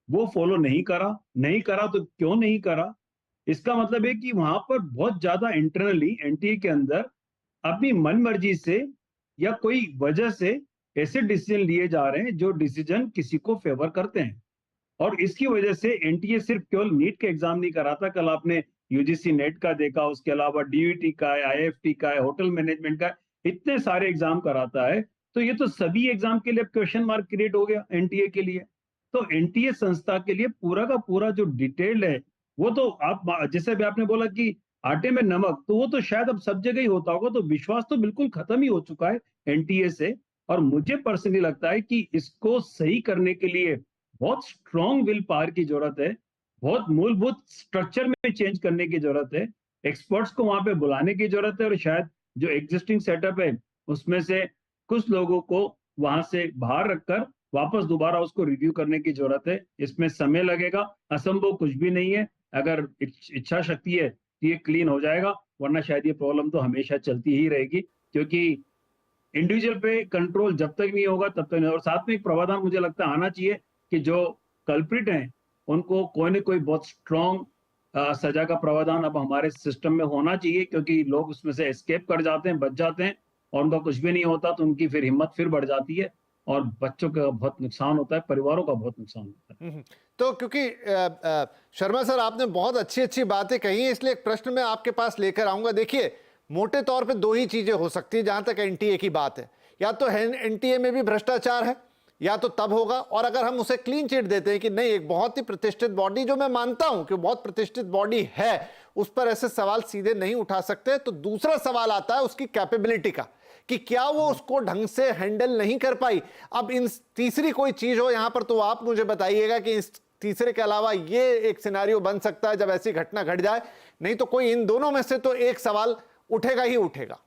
वो फॉलो नहीं करा तो क्यों नहीं करा? इसका मतलब है कि वहां पर बहुत ज्यादा इंटरनली एनटीए के अंदर अपनी मन मर्जी से या कोई वजह से ऐसे डिसीजन लिए जा रहे हैं जो डिसीजन किसी को फेवर करते हैं, और इसकी वजह से एनटीए सिर्फ केवल नीट का एग्जाम नहीं कराता। कल आपने यूजीसी नेट का देखा, उसके अलावा डीयूटी का है, आईएफटी का है, होटल मैनेजमेंट का है, इतने सारे एग्जाम कराता है। तो ये तो सभी एग्जाम के लिए क्वेश्चन मार्क क्रिएट हो गया एनटीए के लिए। तो एनटीए संस्था के लिए पूरा का पूरा जो डिटेल्ड है वो तो आप, जैसे भी आपने बोला कि आटे में नमक, तो वो तो शायद अब सब जगह ही होता होगा। तो विश्वास तो बिल्कुल खत्म ही हो चुका है एनटीए से, और मुझे पर्सनली लगता है कि इसको सही करने के लिए बहुत स्ट्रॉन्ग विल पावर की जरूरत है, बहुत मूलभूत स्ट्रक्चर में चेंज करने की जरूरत है, एक्सपर्ट्स को वहां पे बुलाने की जरूरत है, और शायद जो एग्जिस्टिंग सेटअप है उसमें से कुछ लोगों को वहां से बाहर रखकर वापस दोबारा उसको रिव्यू करने की जरूरत है। इसमें समय लगेगा, असंभव कुछ भी नहीं है। अगर इच्छा शक्ति है तो ये क्लीन हो जाएगा, वरना शायद ये प्रॉब्लम तो हमेशा चलती ही रहेगी, क्योंकि इंडिविजुअल पे कंट्रोल जब तक नहीं होगा तब तक नहीं। और साथ में एक प्रावधान मुझे लगता है आना चाहिए कि जो कल्प्रिट हैं उनको कोई न कोई बहुत स्ट्रॉन्ग सजा का प्रावधान अब हमारे सिस्टम में होना चाहिए, क्योंकि लोग उसमें से एस्केप कर जाते हैं, बच जाते हैं, और उनका कुछ भी नहीं होता, तो उनकी फिर हिम्मत फिर बढ़ जाती है, और बच्चों का बहुत नुकसान होता है, परिवारों का बहुत नुकसान होता है। तो क्योंकि शर्मा सर आपने बहुत अच्छी अच्छी बातें कही हैं, इसलिए एक प्रश्न मैं आपके पास लेकर आऊंगा। देखिए, मोटे तौर पे दो ही चीजें हो सकती है जहां तक एनटीए की बात है, या तो एनटीए में भी भ्रष्टाचार है, या तो तब होगा, और अगर हम उसे क्लीन चिट देते हैं कि नहीं, एक बहुत ही प्रतिष्ठित बॉडी, जो मैं मानता हूं कि बहुत प्रतिष्ठित बॉडी है, उस पर ऐसे सवाल सीधे नहीं उठा सकते, तो दूसरा सवाल आता है उसकी कैपेबिलिटी का, कि क्या वो उसको ढंग से हैंडल नहीं कर पाई। अब इन तीसरी कोई चीज हो यहां पर, तो आप मुझे बताइएगा कि इस तीसरे के अलावा ये एक सिनेरियो बन सकता है जब ऐसी घटना घट जाए, नहीं तो कोई इन दोनों में से तो एक सवाल उठेगा ही उठेगा।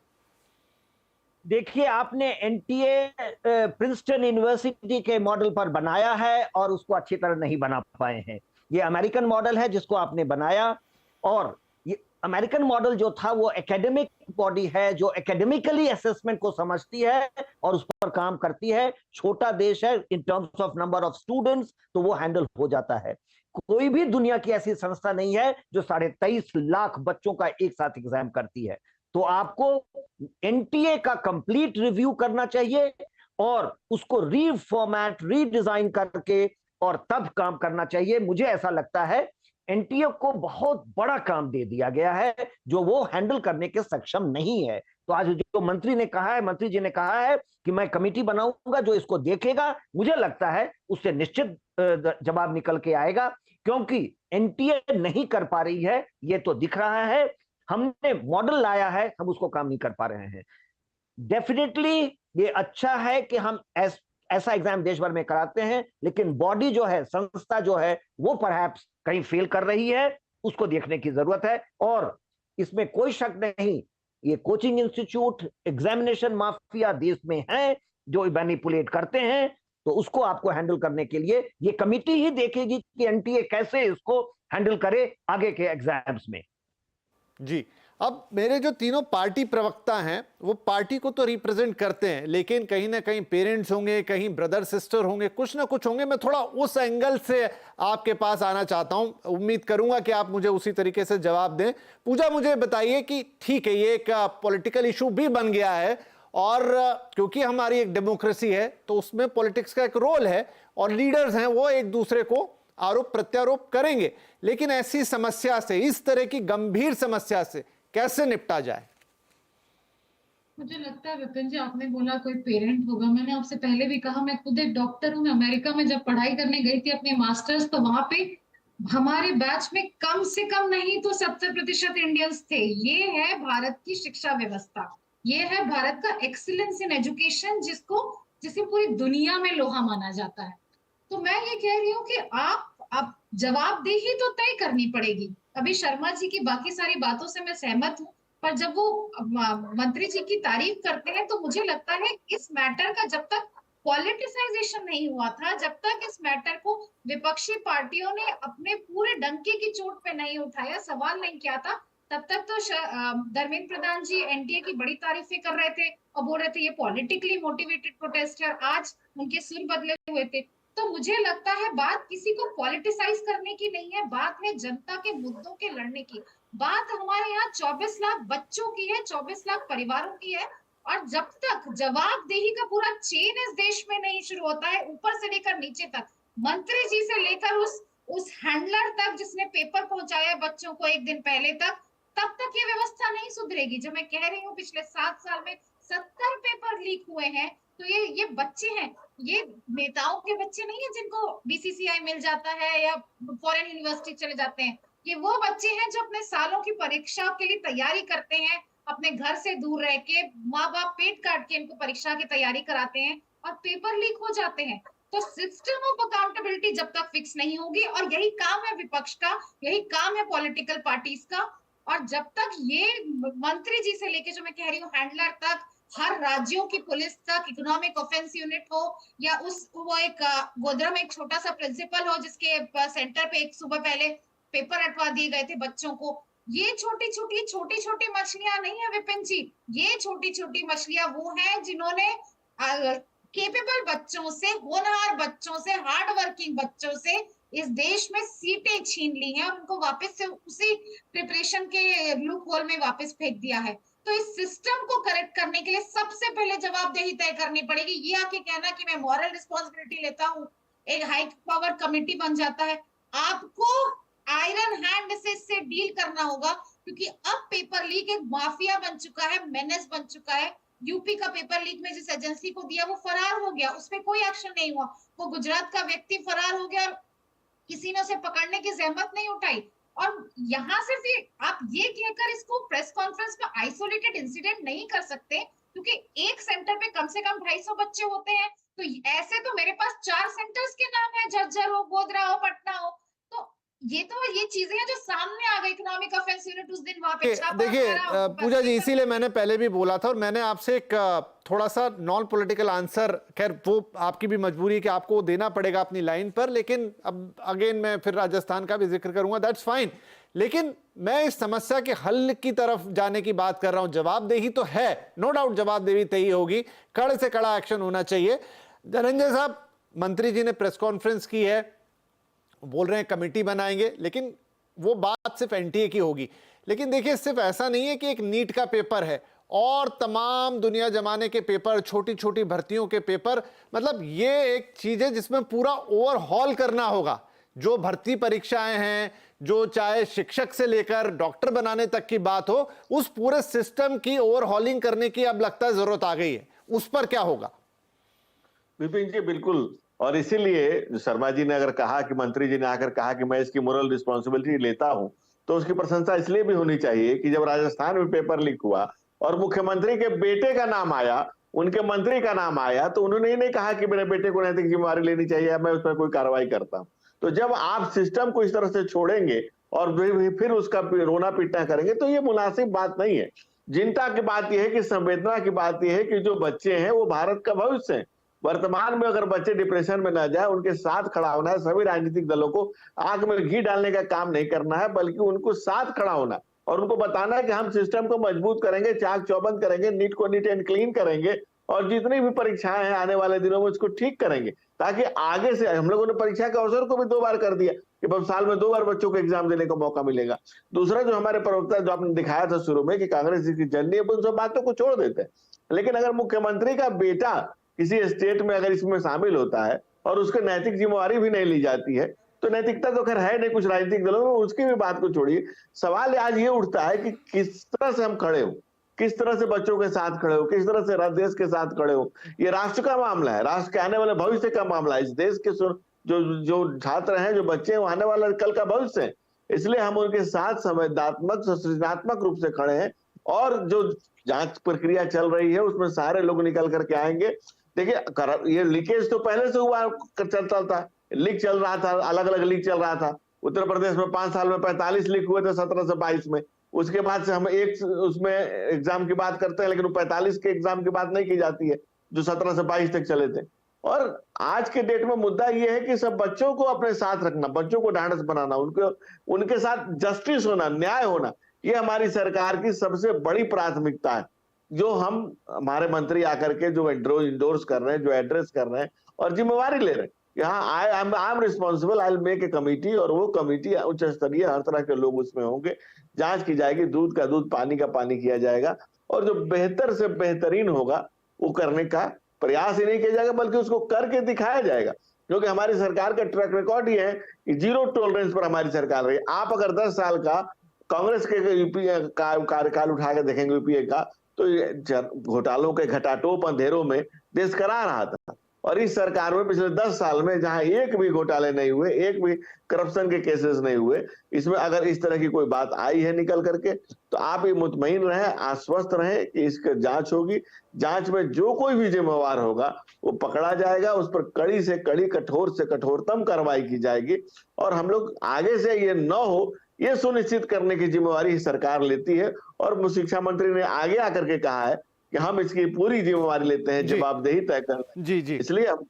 देखिए, आपने एनटीए प्रिंसटन यूनिवर्सिटी के मॉडल पर बनाया है और उसको अच्छी तरह नहीं बना पाए हैं। ये अमेरिकन मॉडल है जिसको आपने बनाया, और ये अमेरिकन मॉडल जो था वो एकेडमिक बॉडी है जो एकेडमिकली असेसमेंट को समझती है और उस पर काम करती है। छोटा देश है in terms of number of students, तो वो हैंडल हो जाता है। कोई भी दुनिया की ऐसी संस्था नहीं है जो 23.5 लाख बच्चों का एक साथ एग्जाम करती है। तो आपको एनटीए का कंप्लीट रिव्यू करना चाहिए और उसको रीफॉर्मेट, रीडिजाइन करके और तब काम करना चाहिए। मुझे ऐसा लगता है एनटीए को बहुत बड़ा काम दे दिया गया है जो वो हैंडल करने के सक्षम नहीं है। तो आज जो मंत्री जी ने कहा है कि मैं कमेटी बनाऊंगा जो इसको देखेगा, मुझे लगता है उससे निश्चित जवाब निकल के आएगा, क्योंकि एनटीए नहीं कर पा रही है, ये तो दिख रहा है। हमने मॉडल लाया है, हम उसको काम नहीं कर पा रहे हैं। डेफिनेटली ये अच्छा है कि हम ऐसा एग्जाम देश भर में कराते हैं, लेकिन बॉडी जो है, संस्था जो है, वो परहैप्स कहीं फेल कर रही है, उसको देखने की जरूरत है। और इसमें कोई शक नहीं, ये कोचिंग इंस्टीट्यूट, एग्जामिनेशन माफिया देश में है जो मैनिपुलेट करते हैं, तो उसको आपको हैंडल करने के लिए ये कमिटी ही देखेगी कि एनटीए कैसे इसको हैंडल करे आगे के एग्जाम्स में। जी, अब मेरे जो तीनों पार्टी प्रवक्ता हैं वो पार्टी को तो रिप्रेजेंट करते हैं, लेकिन कहीं ना कहीं पेरेंट्स होंगे, कहीं ब्रदर सिस्टर होंगे, कुछ ना कुछ होंगे। मैं थोड़ा उस एंगल से आपके पास आना चाहता हूं, उम्मीद करूंगा कि आप मुझे उसी तरीके से जवाब दें। पूजा, मुझे बताइए कि ठीक है, ये एक पॉलिटिकल इशू भी बन गया है, और क्योंकि हमारी एक डेमोक्रेसी है तो उसमें पॉलिटिक्स का एक रोल है, और लीडर्स हैं वो एक दूसरे को आरोप प्रत्यारोप करेंगे, लेकिन ऐसी समस्या से, इस तरह की गंभीर समस्या से कैसे निपटा जाए? मुझे लगता है विपिन जी, आपने बोला कोई पेरेंट होगा, मैंने आपसे पहले भी कहा, मैं खुद एक डॉक्टर हूँ। मैं अमेरिका में जब पढ़ाई करने गई थी अपने मास्टर्स, तो वहां पे हमारे बैच में कम से कम नहीं तो 70% इंडियंस थे। ये है भारत की शिक्षा व्यवस्था, ये है भारत का एक्सीलेंस इन एजुकेशन, जिसे पूरी दुनिया में लोहा माना जाता है। तो मैं ये कह रही हूँ कि आप जवाबदेही तो तय करनी पड़ेगी। अभी शर्मा जी की बाकी सारी बातों से मैं सहमत हूँ, पर जब वो मंत्री जी की तारीफ करते हैं तो मुझे लगता है इस मैटर का जब तक पॉलिटिसाइजेशन नहीं हुआ था, जब तक इस मैटर को विपक्षी पार्टियों ने अपने पूरे डंके की चोट पे नहीं उठाया, सवाल नहीं किया था, तब तक तो धर्मेंद्र प्रधान जी एनडीए की बड़ी तारीफें कर रहे थे और बोल रहे थे ये पॉलिटिकली मोटिवेटेड प्रोटेस्ट है, आज उनके सुर बदले हुए थे। तो मुझे लगता है बात किसी को पॉलिटिसाइज करने की नहीं है, बात है जनता के मुद्दों के लड़ने की। बात हमारे यहाँ 24 लाख बच्चों की है, 24 लाख परिवारों की है, और जब तक जवाबदेही का पूरा चेन इस देश में नहीं शुरू होता है, ऊपर से लेकर नीचे तक, मंत्री जी से लेकर उस हैंडलर तक जिसने पेपर पहुंचाया बच्चों को एक दिन पहले तक, तब तक ये व्यवस्था नहीं सुधरेगी। जो मैं कह रही हूँ पिछले 7 साल में 70 पेपर लीक हुए हैं, तो ये बच्चे हैं, ये नेताओं के बच्चे नहीं है जिनको बीसीसीआई मिल जाता है या फॉरेन यूनिवर्सिटी चले जाते हैं। ये वो बच्चे हैं जो अपने सालों की परीक्षा के लिए तैयारी करते हैं, अपने घर से दूर रह के, माँ बाप पेट काट के इनको परीक्षा की तैयारी कराते हैं और पेपर लीक हो जाते हैं। तो सिस्टम ऑफ अकाउंटेबिलिटी जब तक फिक्स नहीं होगी, और यही काम है विपक्ष का, यही काम है पॉलिटिकल पार्टीज का, और जब तक ये मंत्री जी से लेके जो मैं कह रही हूँ हैंडलर तक, हर राज्यों की पुलिस तक, इकोनॉमिक ऑफेंस यूनिट हो या वो एक गोधरा में एक छोटा सा प्रिंसिपल हो जिसके सेंटर पे एक सुबह पहले पेपर अटवा दिए गए थे बच्चों को, ये छोटी छोटी मछलियां नहीं है विपिन जी, ये छोटी छोटी मछलियां वो हैं जिन्होंने केपेबल बच्चों से, होनहार बच्चों से, हार्ड वर्किंग बच्चों से इस देश में सीटें छीन ली हैं और उनको वापस से उसी प्रिपरेशन के लूप होल में वापस फेंक दिया है। तो इस सिस्टम को करेक्ट करने के लिए सबसे पहले जवाबदेही तय करनी पड़ेगी। ये आके कहना कि मैं मॉरल रिस्पॉन्सिबिलिटी लेता हूँ, एक हाई पावर कमेटी बन जाता है, आपको आयरन हैंड से इससे डील करना होगा, क्योंकि अब पेपर लीक एक माफिया बन चुका है, मेनेस बन चुका है। यूपी का पेपर लीक में जिस एजेंसी को दिया वो फरार हो गया, उस पर कोई एक्शन नहीं हुआ। वो गुजरात का व्यक्ति फरार हो गया और किसी ने उसे पकड़ने की जहमत नहीं उठाई। और यहाँ से फिर आप ये कहकर इसको प्रेस कॉन्फ्रेंस में आइसोलेटेड इंसिडेंट नहीं कर सकते, क्योंकि एक सेंटर पे कम से कम 250 बच्चे होते हैं। तो ऐसे तो मेरे पास 4 सेंटर्स के नाम है, झज्जर हो, गोधरा हो, पटना हो। तो ये चीजें हैं जो सामने आ गई। इकोनॉमिक ऑफेंस यूनिट उस दिन वहां पे छापा। देखिए पूजा जी, इसीलिए मैंने पहले भी बोला था और मैंने आपसे एक थोड़ा सा नॉन पॉलिटिकल आंसर, खैर वो आपकी भी मजबूरी है कि आपको देना पड़ेगा अपनी लाइन पर, लेकिन अब अगेन मैं फिर राजस्थान का भी जिक्र करूंगा, दैट्स फाइन। लेकिन मैं इस समस्या के हल की तरफ जाने की बात कर रहा हूं। जवाबदेही तो है, नो डाउट जवाबदेही तय होगी, कड़े से कड़ा एक्शन होना चाहिए। धनंजय साहब, मंत्री जी ने प्रेस कॉन्फ्रेंस की है, बोल रहे हैं कमेटी बनाएंगे, लेकिन वो बात सिर्फ एनटीए की होगी। लेकिन देखिए सिर्फ ऐसा नहीं है कि एक नीट का पेपर है और तमाम दुनिया जमाने के पेपर, छोटी छोटी भर्तियों के पेपर, मतलब ये एक चीज है जिसमें पूरा ओवरहॉल करना होगा। जो भर्ती परीक्षाएं हैं, जो चाहे शिक्षक से लेकर डॉक्टर बनाने तक की बात हो, उस पूरे सिस्टम की ओवरहॉलिंग करने की अब लगता है जरूरत आ गई है। उस पर क्या होगा? विपिन जी बिल्कुल, और इसीलिए शर्मा जी ने अगर कहा कि मंत्री जी ने आकर कहा कि मैं इसकी मोरल रिस्पॉन्सिबिलिटी लेता हूं, तो उसकी प्रशंसा इसलिए भी होनी चाहिए कि जब राजस्थान में पेपर लीक हुआ और मुख्यमंत्री के बेटे का नाम आया, उनके मंत्री का नाम आया, तो उन्होंने ही नहीं कहा कि मेरे बेटे को नैतिक जिम्मेवारी लेनी चाहिए, मैं उस पर कोई कार्रवाई करता हूं। तो जब आप सिस्टम को इस तरह से छोड़ेंगे और फिर उसका रोना पीटना करेंगे, तो ये मुनासिब बात नहीं है। चिंता की बात यह है कि संवेदना की बात यह है कि जो बच्चे हैं वो भारत का भविष्य है। वर्तमान में अगर बच्चे डिप्रेशन में ना जाए, उनके साथ खड़ा होना है। सभी राजनीतिक दलों को आग में घी डालने का काम नहीं करना है, बल्कि उनको साथ खड़ा होना और उनको बताना है कि हम सिस्टम को मजबूत करेंगे, चाक चौबंद करेंगे, नीट को नीट एंड क्लीन करेंगे और जितनी भी परीक्षाएं हैं आने वाले दिनों में उसको ठीक करेंगे, ताकि आगे से हम लोगों ने परीक्षा के अवसर को भी 2 बार कर दिया कि साल में 2 बार बच्चों को एग्जाम देने का मौका मिलेगा। दूसरा, जो हमारे प्रवक्ता जो आपने दिखाया था शुरू में कि कांग्रेस की जर्नी है, उन सब बातों को छोड़ देते हैं। लेकिन अगर मुख्यमंत्री का बेटा किसी स्टेट में अगर इसमें शामिल होता है और उसकी नैतिक जिम्मेवारी भी नहीं ली जाती है, तो नैतिकता तो खैर है नहीं कुछ राजनीतिक दलों में, उसकी भी बात को छोड़िए। सवाल आज ये उठता है कि किस तरह से हम खड़े हो, किस तरह से बच्चों के साथ खड़े हो, किस तरह से देश के साथ खड़े हो। ये राष्ट्र का मामला है, राष्ट्र के आने वाले भविष्य का मामला है। इस देश के जो छात्र हैं, जो बच्चे हैं, वो आने वाला कल का भविष्य है। इसलिए हम उनके साथ संवेदनात्मक, सृजनात्मक रूप से खड़े हैं और जो जांच प्रक्रिया चल रही है उसमें सारे लोग निकल करके आएंगे। देखिए, ये लीकेज तो पहले से हुआ चलता था, लीक चल रहा था, अलग अलग लीक चल रहा था। उत्तर प्रदेश में 5 साल में 45 लीक हुए थे 17 से 22 में। उसके बाद से हम एक उसमें एग्जाम की बात करते हैं, लेकिन 45 के एग्जाम की बात नहीं की जाती है जो 17 से 22 तक चले थे। और आज के डेट में मुद्दा यह है कि सब बच्चों को अपने साथ रखना, बच्चों को ढांढस बनाना, उनके साथ जस्टिस होना, न्याय होना। ये हमारी सरकार की सबसे बड़ी प्राथमिकता है, जो हम हमारे मंत्री आकर के जो इंडोर्स कर रहे हैं, जो एड्रेस कर रहे हैं और जिम्मेवारी ले रहे हैं। यहाँ I am responsible, I will make a committee, और वो कमिटी उच्च स्तरीय, हर तरह के लोग उसमें होंगे, जांच की जाएगी, दूध का दूध पानी का पानी किया जाएगा, और जो बेहतर से बेहतरीन होगा वो करने का प्रयास ही नहीं किया जाएगा, बल्कि उसको करके दिखाया जाएगा। क्योंकि हमारी सरकार का ट्रैक रिकॉर्ड ये है कि जीरो टॉलरेंस पर हमारी सरकार रही। आप अगर 10 साल का कांग्रेस के यूपीए का कार्यकाल उठा के देखेंगे यूपीए का, तो घोटालों के घटाटोप अंधेरों में देश करा रहा था। और इस सरकार में पिछले 10 साल में जहां एक भी घोटाले नहीं हुए, एक भी करप्शन के केसेस नहीं हुए, इसमें अगर इस तरह की कोई बात आई है निकल करके, तो आप ये मुतमईन रहें, आश्वस्त रहें कि इसकी जांच होगी। जांच में जो कोई भी जिम्मेवार होगा वो पकड़ा जाएगा, उस पर कड़ी से कड़ी, कठोर से कठोरतम कार्रवाई की जाएगी। और हम लोग आगे से ये न हो, ये सुनिश्चित करने की जिम्मेवारी सरकार लेती है। और शिक्षा मंत्री ने आगे आकर के कहा है कि हम इसकी पूरी जिम्मेवारी लेते हैं, जवाबदेही तय कर। जी जी, इसलिए हम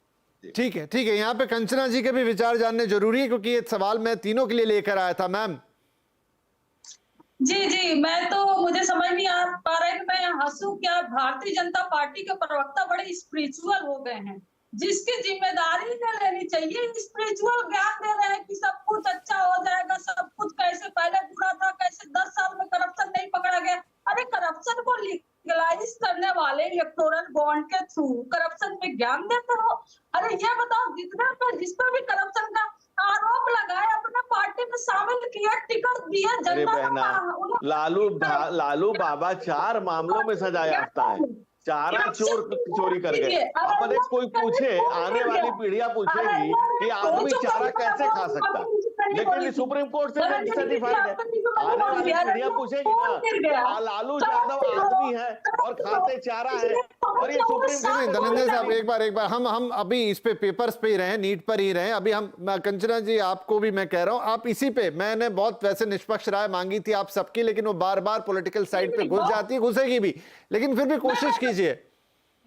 ठीक है। यहाँ पे कंचना जी के भी विचार जानने जरूरी है, क्योंकि ये सवाल मैं तीनों के लिए लेकर आया था। मैम जी, मैं तो मुझे समझ नहीं आ पा रहा है कि मैं हंसूं क्या। भारतीय जनता पार्टी के प्रवक्ता बड़े स्पिरिचुअल हो गए हैं, जिसकी जिम्मेदारी न लेनी चाहिए। स्पिरिचुअल ज्ञान दे रहे हैं कि सब कुछ अच्छा हो जाएगा, सब कुछ कैसे पहले बुरा था, कैसे 10 साल में करप्शन नहीं पकड़ा गया। अरे करप्शन को लीगलाइज करने वाले इलेक्टोरल बॉन्ड के थ्रू करप्शन में ज्ञान देते हो। अरे ये बताओ, जिस पर भी करप्शन का आरोप लगाए, अपने पार्टी में शामिल किया, टिकट दिए, जनता लालू बाबा 4 मामलों में सजा याफ्ता है, चारा चोरी कर गए। अब अगर कोई पूछे, आने वाली पीढ़ियां पूछेगी कि आदमी चारा कैसे खा सकता है, लेकिन सुप्रीम कोर्ट से सर्टिफाइड है। आने वाली पीढ़ियां पूछेगी ना, लालू यादव आदमी है और खाते चारा है, और ये सुप्रीम। धनंजय साहब, एक बार हम अभी इस पे पेपर्स पे ही रहे, नीट पर ही रहे। अभी हम, कंचना जी आपको भी मैं कह रहा हूं, आप इसी पे, मैंने बहुत वैसे निष्पक्ष राय मांगी थी आप सबकी, लेकिन वो बार बार पॉलिटिकल साइड पे घुस जाती है, घुसेगी भी, लेकिन फिर भी कोशिश कीजिए।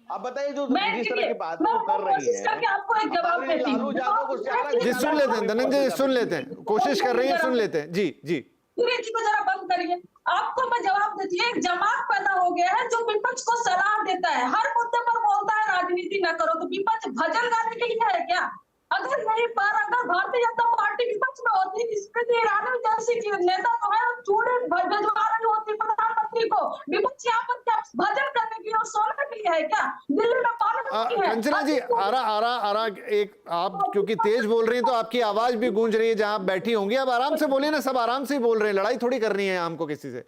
आप बताइए, जो जिस तरह की बात वो कर रही है, आपको एक जवाब देती हूं। जी सुन लेते हैं धनंजय जी, सुन लेते हैं, कोशिश कर रही है, सुन लेते हैं। जी को जरा बंद करिए। आपको मैं जवाब देती हूँ। एक जमात पैदा हो गया है जो विपक्ष को सलाह देता है, हर मुद्दे पर बोलता है राजनीति न करो। तो विपक्ष भजन गाने के लिए है क्या? अगर यही पर अगर भारतीय जनता पार्टी विपक्ष में होती, स्मृति ईरानी जैसी नेता तो है, चूड़े भिजवा रही होती प्रधानमंत्री को, विपक्ष यहाँ पर क्या भजन करने के लिए और सोने के लिए है क्या? दिल्ली में पानी है। कंचना जी, आरा एक, आप क्योंकि तेज बोल रही हैं तो आपकी आवाज भी गूंज रही है जहां आप बैठी होंगी। अब आराम से बोलिए ना, सब आराम से ही बोल रहे हैं, लड़ाई थोड़ी करनी है हमको किसी से।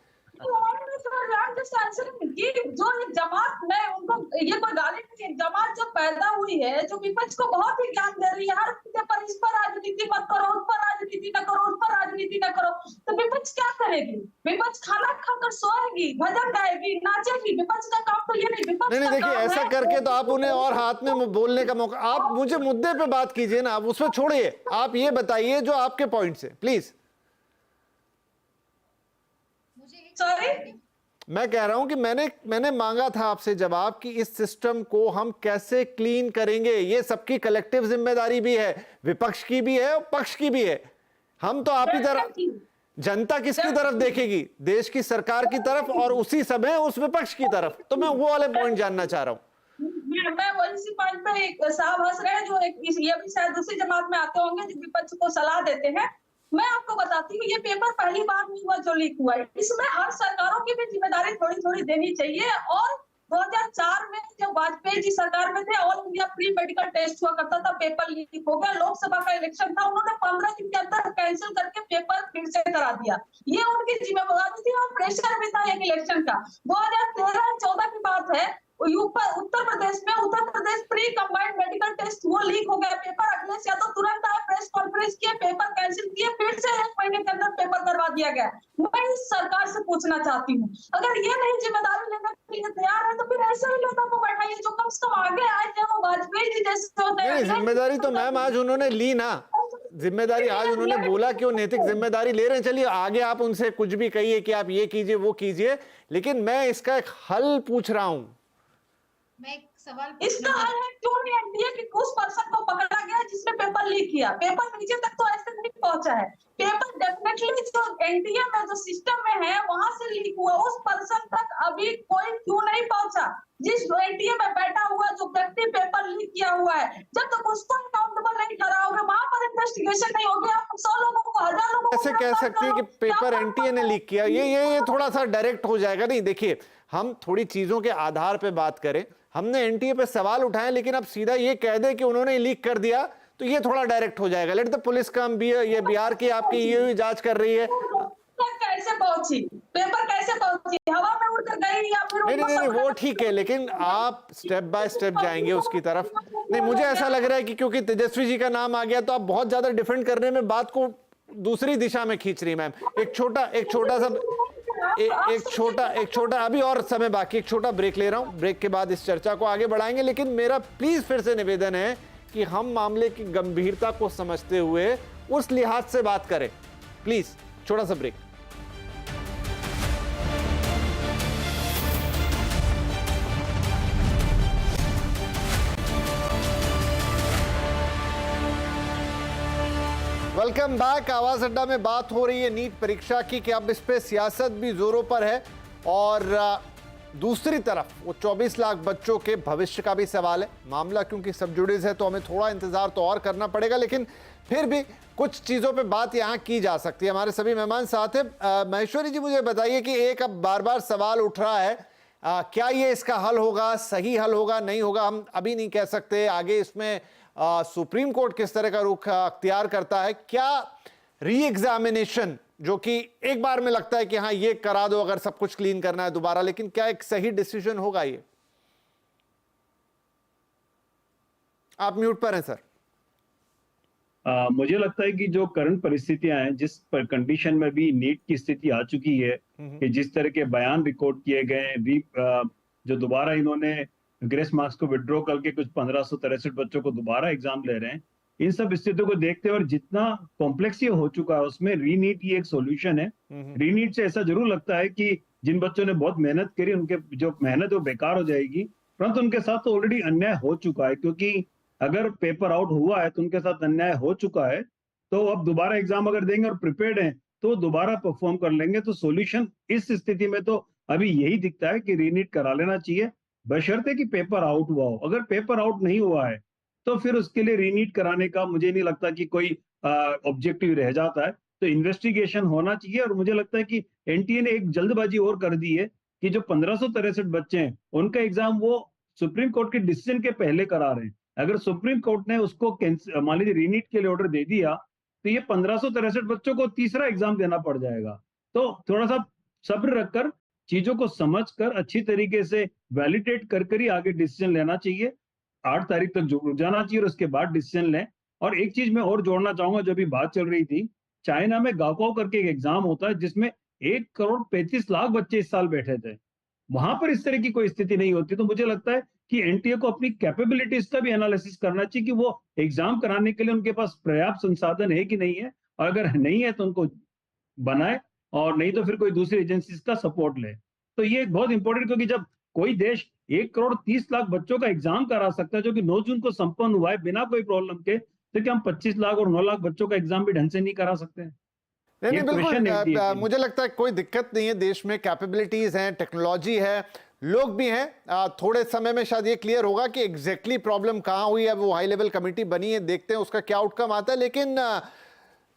ये जो जमात में उनको, ये कोई गाली नहीं, जमात जो पैदा हुई है, जो विपक्ष को बहुत ही ज्ञान दे रही है, हर मुद्दे पर इस पर राजनीति मत करो, उस पर राजनीति न करो, उस पर राजनीति न करो, तो विपक्ष क्या करेगी? विपक्ष खाना खाकर सोएगी, भजन गाएगी, नाचेगी। विपक्ष का काम तो ये नहीं। विपक्ष नहीं देखिए, ऐसा करके तो आप उन्हें और हाथ में बोलने का मौका, आप मुझे मुद्दे पे बात कीजिए ना, आप उसमें छोड़िए, आप ये बताइए जो आपके पॉइंट्स हैं, प्लीज। सॉरी, मैं कह रहा हूं कि मैंने मांगा था आपसे जवाब कि इस सिस्टम को हम कैसे क्लीन करेंगे। ये सबकी कलेक्टिव जिम्मेदारी भी है, विपक्ष की भी है और पक्ष की भी है। हम तो आप ही तरफ, जनता किसकी तरफ देखेगी? देश की सरकार की तरफ, और उसी समय उस विपक्ष की तरफ। तो मैं वो वाले पॉइंट जानना चाह रहा हूँ। मैं वही पॉइंट पे एक साहब हंस रहे हैं, जो ये भी शायद दूसरी जमात में आते होंगे, जो विपक्ष को सलाह देते हैं। मैं आपको बताती हूँ, ये पेपर पहली बार नहीं हुआ जो लीक हुआ है। इसमें हर सरकारों की भी जिम्मेदारी थोड़ी थोड़ी देनी चाहिए। और 2004 में जब वाजपेयी जी सरकार में थे, All India Pre Medical Test हुआ करता था, पेपर लीक हो गया। लोकसभा का इलेक्शन था, उन्होंने 15 दिन के अंदर कैंसिल करके पेपर फिर से करा दिया। ये उनकी जिम्मेदारी थी और प्रेशर भी था एक इलेक्शन का। 2013-14 की बात है, Uttar Pradesh pre combined medical test वो लीक हो गया पेपर। अखिलेश यादव तुरंत आए, प्रेस कॉन्फ्रेंस किए, पेपर कैंसिल किए, फिर से 1 महीने के अंदर पेपर करवा दिया गया। मैं इस सरकार से पूछना चाहती हूँ, अगर ये नहीं जिम्मेदारी लेने के लिए तैयार है, तो फिर ऐसे ही नेता को बैठाइए जो कम से कम आगे आए थे, वो वाजपेयी जी जैसे होते हैं। जिम्मेदारी तो मैम आज उन्होंने ली ना, जिम्मेदारी आज उन्होंने बोला कि वो नैतिक जिम्मेदारी ले रहे हैं। चलिए आगे आप उनसे कुछ भी कहिए कि आप ये कीजिए वो कीजिए, लेकिन मैं इसका एक हल पूछ रहा हूं। मैं एक सवाल इसका हल है क्यों नहीं एनटीए कि उस पर्सन को पकड़ा गया जिसने पेपर लीक किया। पेपर नीचे तक तो ऐसे नहीं पहुंचा है। पेपर डेफिनेटली जो एनटीए में जो सिस्टम में है वहां से लीक हुआ, उस पर्सन तक अभी कोई क्यों नहीं पहुंचा। जिस एनटीए में बैठा हुआ जो व्यक्ति पेपर लीक किया हुआ है, जब तक उसको अकाउंटेबल नहीं कराओगे, वहां पर इन्वेस्टिगेशन नहीं होगी। आप 100 लोगों को 1000 लोगों को कैसे कह सकते हैं कि पेपर एनटीए ने लीक किया? ये थोड़ा सा डायरेक्ट हो जाएगा। नहीं, देखिए, हम थोड़ी चीजों के आधार पे बात करें। हमने एनटीए पे सवाल उठाए, लेकिन अब सीधा ये कह दे कि उन्होंने लीक कर दिया, तो ये थोड़ा डायरेक्ट हो जाएगा। Let the police come be, ये बिहार की आपकी ईओ जांच कर रही है। कैसे पहुंची, पेपर कैसे पहुंची, हवा में उड़कर गई या फिर नहीं, वो ठीक है, लेकिन आप स्टेप बाय स्टेप जाएंगे उसकी तरफ। नहीं, मुझे ऐसा लग रहा है कि क्योंकि तेजस्वी जी का नाम आ गया तो आप बहुत ज्यादा डिफेंड करने में बात को दूसरी दिशा में खींच रही। मैम, एक छोटा अभी और समय बाकी, एक छोटा ब्रेक ले रहा हूं। ब्रेक के बाद इस चर्चा को आगे बढ़ाएंगे, लेकिन मेरा प्लीज फिर से निवेदन है कि हम मामले की गंभीरता को समझते हुए उस लिहाज से बात करें। प्लीज, छोटा सा ब्रेक। Welcome back. आवाज अड्डा में बात हो रही है नीट परीक्षा की कि अब इस पे सियासत भी जोरों पर है, और दूसरी तरफ वो 24 लाख बच्चों के भविष्य का भी सवाल है। मामला क्योंकि सब जुडिस है तो हमें थोड़ा इंतजार तो और करना पड़ेगा, लेकिन फिर भी कुछ चीज़ों पे बात यहाँ की जा सकती है। हमारे सभी मेहमान साथ हैं। महेश्वरी जी, मुझे बताइए कि एक अब बार बार सवाल उठ रहा है, क्या ये इसका हल होगा, सही हल होगा, नहीं होगा, हम अभी नहीं कह सकते। आगे इसमें सुप्रीम कोर्ट किस तरह का रुख अख्तियार करता है। क्या री एग्जामिनेशन, जो कि एक बार में लगता है कि हाँ ये करा दो अगर सब कुछ क्लीन करना है दोबारा, लेकिन क्या एक सही डिसीजन होगा ये? आप म्यूट पर हैं सर। मुझे लगता है कि जो करंट परिस्थितियां हैं, जिस पर कंडीशन में भी नीट की स्थिति आ चुकी है कि जिस तरह के बयान रिकॉर्ड किए गए, जो दोबारा इन्होंने ग्रेस मार्क्स को विड्रॉ करके कुछ 1563 बच्चों को दोबारा एग्जाम ले रहे हैं, इन सब स्थितियों को देखते हुए और जितना कॉम्प्लेक्स ये हो चुका है उसमें रीनीट ये एक सॉल्यूशन है। रीनीट से ऐसा जरूर लगता है कि जिन बच्चों ने बहुत मेहनत करी उनके जो मेहनत वो बेकार हो जाएगी, परंतु उनके साथ तो ऑलरेडी अन्याय हो चुका है, क्योंकि अगर पेपर आउट हुआ है तो उनके साथ अन्याय हो चुका है। तो अब दोबारा एग्जाम अगर देंगे और प्रिपेयर्ड हैं तो दोबारा परफॉर्म कर लेंगे। तो सॉल्यूशन इस स्थिति में तो अभी यही दिखता है कि रीनीट करा लेना चाहिए, बशर्ते कि पेपर आउट हुआ हो। अगर पेपर आउट नहीं हुआ है तो फिर उसके लिए रीनीट कराने का मुझे नहीं लगता कि कोई ऑब्जेक्टिव रह जाता है। तो इन्वेस्टिगेशन होना चाहिए, और मुझे लगता है कि एनटीए ने एक जल्दबाजी और कर दी है कि जो 1563 बच्चे हैं उनका एग्जाम वो सुप्रीम कोर्ट के डिसीजन के पहले करा रहे हैं। अगर सुप्रीम कोर्ट ने उसको मान लीजिए रीनीट के लिए ऑर्डर दे दिया तो ये 1563 बच्चों को तीसरा एग्जाम देना पड़ जाएगा। तो थोड़ा सा सब्र रखकर, चीजों को समझकर, अच्छी तरीके से वैलिडेट कर ही आगे डिसीजन लेना चाहिए। 8 तारीख तक रुक जाना चाहिए और उसके बाद डिसीजन लें। और एक चीज मैं और जोड़ना चाहूंगा, जो अभी बात चल रही थी, चाइना में गाओकाओ करके एक एग्जाम होता है जिसमें 1,35,00,000 बच्चे इस साल बैठे थे। वहां पर इस तरह की कोई स्थिति नहीं होती। तो मुझे लगता है कि एनटीए को अपनी कैपेबिलिटीज का भी एनालिसिस करना चाहिए कि वो एग्जाम कराने के लिए उनके पास पर्याप्त संसाधन है कि नहीं है, और अगर नहीं है तो उनको बनाए, और नहीं तो फिर कोई दूसरी एजेंसी का सपोर्ट ले। तो ये बहुत इंपॉर्टेंट, क्योंकि जब कोई देश 1,30,00,000 बच्चों का एग्जाम करा सकता है जो कि 9 जून को संपन्न हुआ है बिना कोई प्रॉब्लम के, तो क्या हम 25 लाख और 9 लाख बच्चों का एग्जाम भी ढंग से नहीं करा सकते हैं? नहीं, बिल्कुल। मुझे लगता है कोई दिक्कत नहीं है, देश में कैपेबिलिटीज हैं, टेक्नोलॉजी है, लोग भी हैं। थोड़े समय में शायद ये क्लियर होगा कि एग्जैक्टली प्रॉब्लम कहाँ हुई है। वो हाई लेवल कमेटी बनी है, देखते हैं उसका क्या आउटकम आता है। लेकिन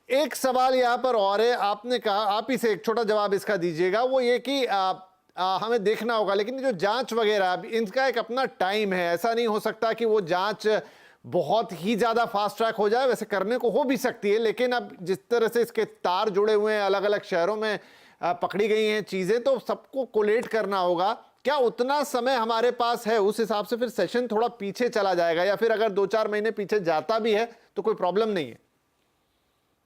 एक सवाल यहाँ पर और है, आपने कहा, आप ही से एक छोटा जवाब इसका दीजिएगा, वो ये कि हमें देखना होगा, लेकिन जो जांच वगैरह इनका एक अपना टाइम है। ऐसा नहीं हो सकता कि वो जांच बहुत ही ज्यादा फास्ट ट्रैक हो जाए। वैसे करने को हो भी सकती है, लेकिन अब जिस तरह से इसके तार जुड़े हुए हैं, अलग अलग शहरों में पकड़ी गई हैं चीजें, तो सबको कोलेट करना होगा। क्या उतना समय हमारे पास है? उस हिसाब से फिर सेशन थोड़ा पीछे चला जाएगा, या फिर अगर 2-4 महीने पीछे जाता भी है तो कोई प्रॉब्लम नहीं है?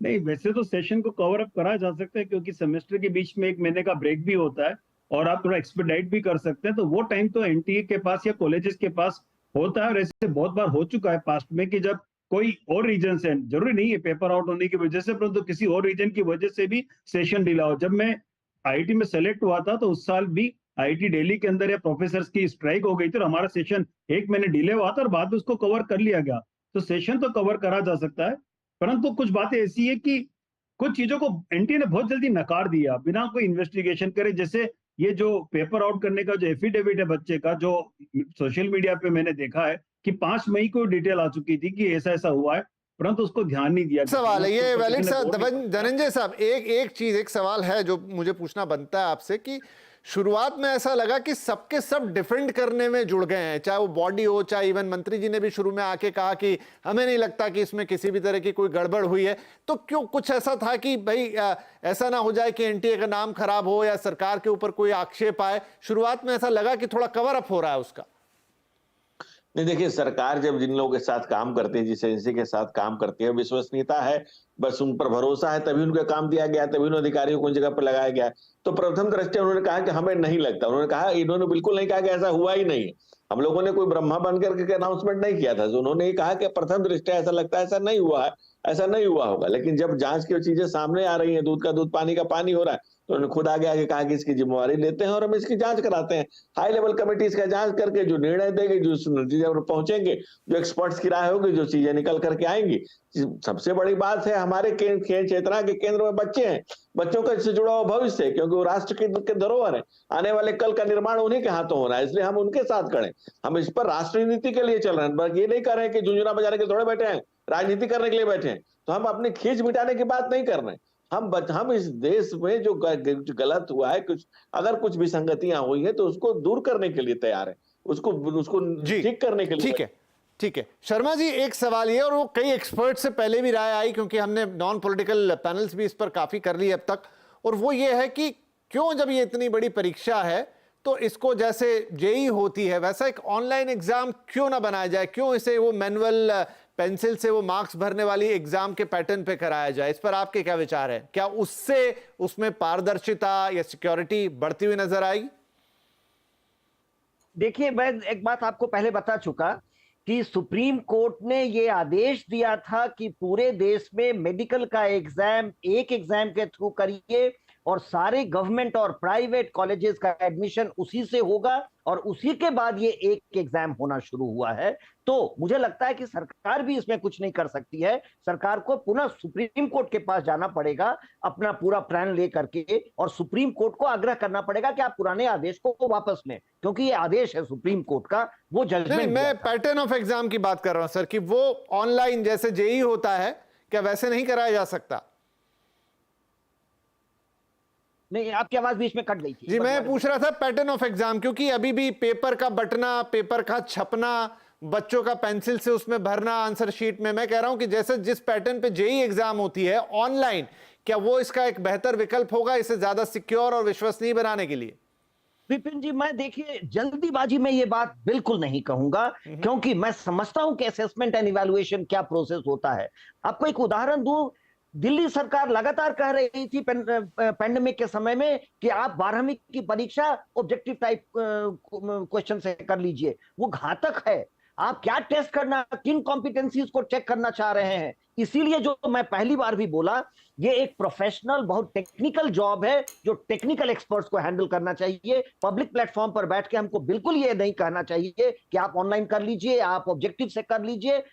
नहीं, वैसे तो सेशन को कवर अप करा जा सकता है, क्योंकि सेमेस्टर के बीच में 1 महीने का ब्रेक भी होता है और आप थोड़ा एक्सपेडाइट भी कर सकते हैं। तो वो टाइम तो एनटीए के पास या कॉलेजेस के पास होता है, और ऐसे बहुत बार हो चुका है पास्ट में कि जब कोई और रीजन से, जरूरी नहीं है पेपर आउट होने की वजह से, परंतु किसी और रीजन की वजह से भी सेशन डिले हो। जब मैं आईआईटी में सेलेक्ट हुआ था तो उस साल भी आईआईटी दिल्ली के अंदर या प्रोफेसर्स की स्ट्राइक हो गई थी और हमारा सेशन 1 महीने डिले हुआ था और बाद में उसको कवर कर लिया गया, तो सेशन तो कवर करा जा सकता है। परंतु कुछ बातें ऐसी है कि कुछ चीजों को एनटीए ने बहुत जल्दी नकार दिया बिना कोई इन्वेस्टिगेशन करे। जैसे ये जो पेपर आउट करने का जो एफिडेविट है बच्चे का, जो सोशल मीडिया पे मैंने देखा है कि 5 मई को डिटेल आ चुकी थी कि ऐसा ऐसा हुआ है, परंतु उसको ध्यान नहीं दिया। सवाल है ये वैलिड साहब, धनंजय साहब, एक सवाल है जो मुझे पूछना बनता है आपसे कि शुरुआत में ऐसा लगा कि सबके सब डिफेंड करने में जुड़ गए हैं, चाहे वो बॉडी हो, चाहे इवन मंत्री जी ने भी शुरू में आके कहा कि हमें नहीं लगता कि इसमें किसी भी तरह की कोई गड़बड़ हुई है। तो क्यों कुछ ऐसा था कि भाई ऐसा ना हो जाए कि एनटीए का नाम खराब हो या सरकार के ऊपर कोई आक्षेप आए? शुरुआत में ऐसा लगा कि थोड़ा कवर अप हो रहा है उसका। नहीं, देखिए, सरकार जब जिन लोगों के साथ काम करती है, जिस एजेंसी के साथ काम करती है, विश्वसनीयता है, बस उन पर भरोसा है, तभी उनका काम दिया गया, तभी उन अधिकारियों को उन जगह पर लगाया गया। तो प्रथम दृष्टया उन्होंने कहा कि हमें नहीं लगता, उन्होंने कहा, इन्होंने बिल्कुल नहीं कहा कि ऐसा हुआ ही नहीं है। हम लोगों ने कोई ब्रह्मा बनकर के अनाउंसमेंट नहीं किया था, तो उन्होंने ये कहा कि प्रथम दृष्टया ऐसा लगता है ऐसा नहीं हुआ है, ऐसा नहीं हुआ होगा। लेकिन जब जांच की चीजें सामने आ रही है, दूध का दूध पानी का पानी हो रहा है, तो उन्होंने खुद आगे आके कहा कि इसकी जिम्मेवारी लेते हैं और हम इसकी जांच कराते हैं। हाई लेवल कमेटी इसका जांच करके जो निर्णय देगी, जो नतीजे पर पहुंचेंगे, जो एक्सपर्ट्स की राय होगी, जो चीजें निकल करके आएंगी। सबसे बड़ी बात है, हमारे चेतना के केंद्र में बच्चे हैं, बच्चों का इससे जुड़ा हुआ भविष्य है, क्योंकि वो राष्ट्र के धरोहर है। आने वाले कल का निर्माण उन्हीं के हाथों हो रहा है, इसलिए हम उनके साथ खड़े। हम इस पर राष्ट्रीय नीति के लिए चल रहे हैं, ये नहीं कर रहे हैं कि झुंझुना बजाने के थोड़े बैठे हैं, राजनीति करने के लिए बैठे हैं। तो हम अपनी खींच मिटाने की बात नहीं कर रहे हैं। हम इस देश में जो गलत हुआ है, अगर कुछ विसंगतियां हुई है, तो उसको दूर करने के लिए तैयार है, उसको ठीक करने के लिए। ठीक है शर्मा जी, एक सवाल ये, और वो कई एक्सपर्ट से पहले भी राय आई, क्योंकि हमने नॉन पॉलिटिकल पैनल्स भी इस पर काफी कर ली अब तक, और वो ये है कि क्यों जब ये इतनी बड़ी परीक्षा है तो इसको जैसे जेई होती है वैसा एक ऑनलाइन एग्जाम क्यों ना बनाया जाए? क्यों इसे वो मैनुअल पेंसिल से वो मार्क्स भरने वाली एग्जाम के पैटर्न पे कराया जाए? इस पर आपके क्या विचार है? क्या उससे उसमें पारदर्शिता या सिक्योरिटी बढ़ती हुई नजर आएगी? देखिए, मैं एक बात आपको पहले बता चुका कि सुप्रीम कोर्ट ने ये आदेश दिया था कि पूरे देश में मेडिकल का एग्जाम एक एग्जाम के थ्रू करिए और सारे गवर्नमेंट और प्राइवेट कॉलेजेस का एडमिशन उसी से होगा, और उसी के बाद ये एक एग्जाम होना शुरू हुआ है। तो मुझे लगता है कि सरकार भी इसमें कुछ नहीं कर सकती है। सरकार को पुनः सुप्रीम कोर्ट के पास जाना पड़ेगा अपना पूरा प्लान लेकर के, और सुप्रीम कोर्ट को आग्रह करना पड़ेगा कि आप पुराने आदेश को वापस लें, क्योंकि ये आदेश है सुप्रीम कोर्ट का, वो जजमेंट। मैं पैटर्न ऑफ एग्जाम की बात कर रहा हूं सर, कि वो ऑनलाइन जैसे जेई होता है, क्या वैसे नहीं कराया जा सकता? नहीं, आपकी आवाज बीच में कट गई थी। जी, मैं पूछ रहा था पैटर्न ऑफ एग्जाम, क्योंकि अभी भी पेपर का बटना, पेपर का छपना, बच्चों का पेंसिल से उसमें भरना आंसर शीट में, मैं कह रहा हूं कि जैसे जिस पैटर्न पे जेई एग्जाम होती है ऑनलाइन, क्या वो इसका एक बेहतर विकल्प होगा इसे ज्यादा सिक्योर और विश्वसनीय बनाने के लिए? विपिन जी, मैं देखिए जल्दीबाजी में ये बात बिल्कुल नहीं कहूंगा, क्योंकि मैं समझता हूं कि असेसमेंट एंड इवैल्यूएशन क्या प्रोसेस होता है। आपको एक उदाहरण दूं, दिल्ली सरकार लगातार कह रही थी पेंडेमिक के समय में कि आप 12वीं की परीक्षा ऑब्जेक्टिव टाइप क्वेश्चन से कर लीजिए। वो घातक है। आप क्या टेस्ट करना, किन कॉम्पिटेंसीज को चेक करना चाह रहे हैं? इसीलिए जो मैं पहली बार भी बोला, ये एक प्रोफेशनल बहुत टेक्निकल जॉब है जो टेक्निकल एक्सपर्ट्स को हैंडल करना चाहिए। पब्लिक प्लेटफॉर्म पर बैठ के हमको बिल्कुल ये नहीं कहना चाहिए कि आप ऑनलाइन कर लीजिए, आप ऑब्जेक्टिव से कर लीजिए।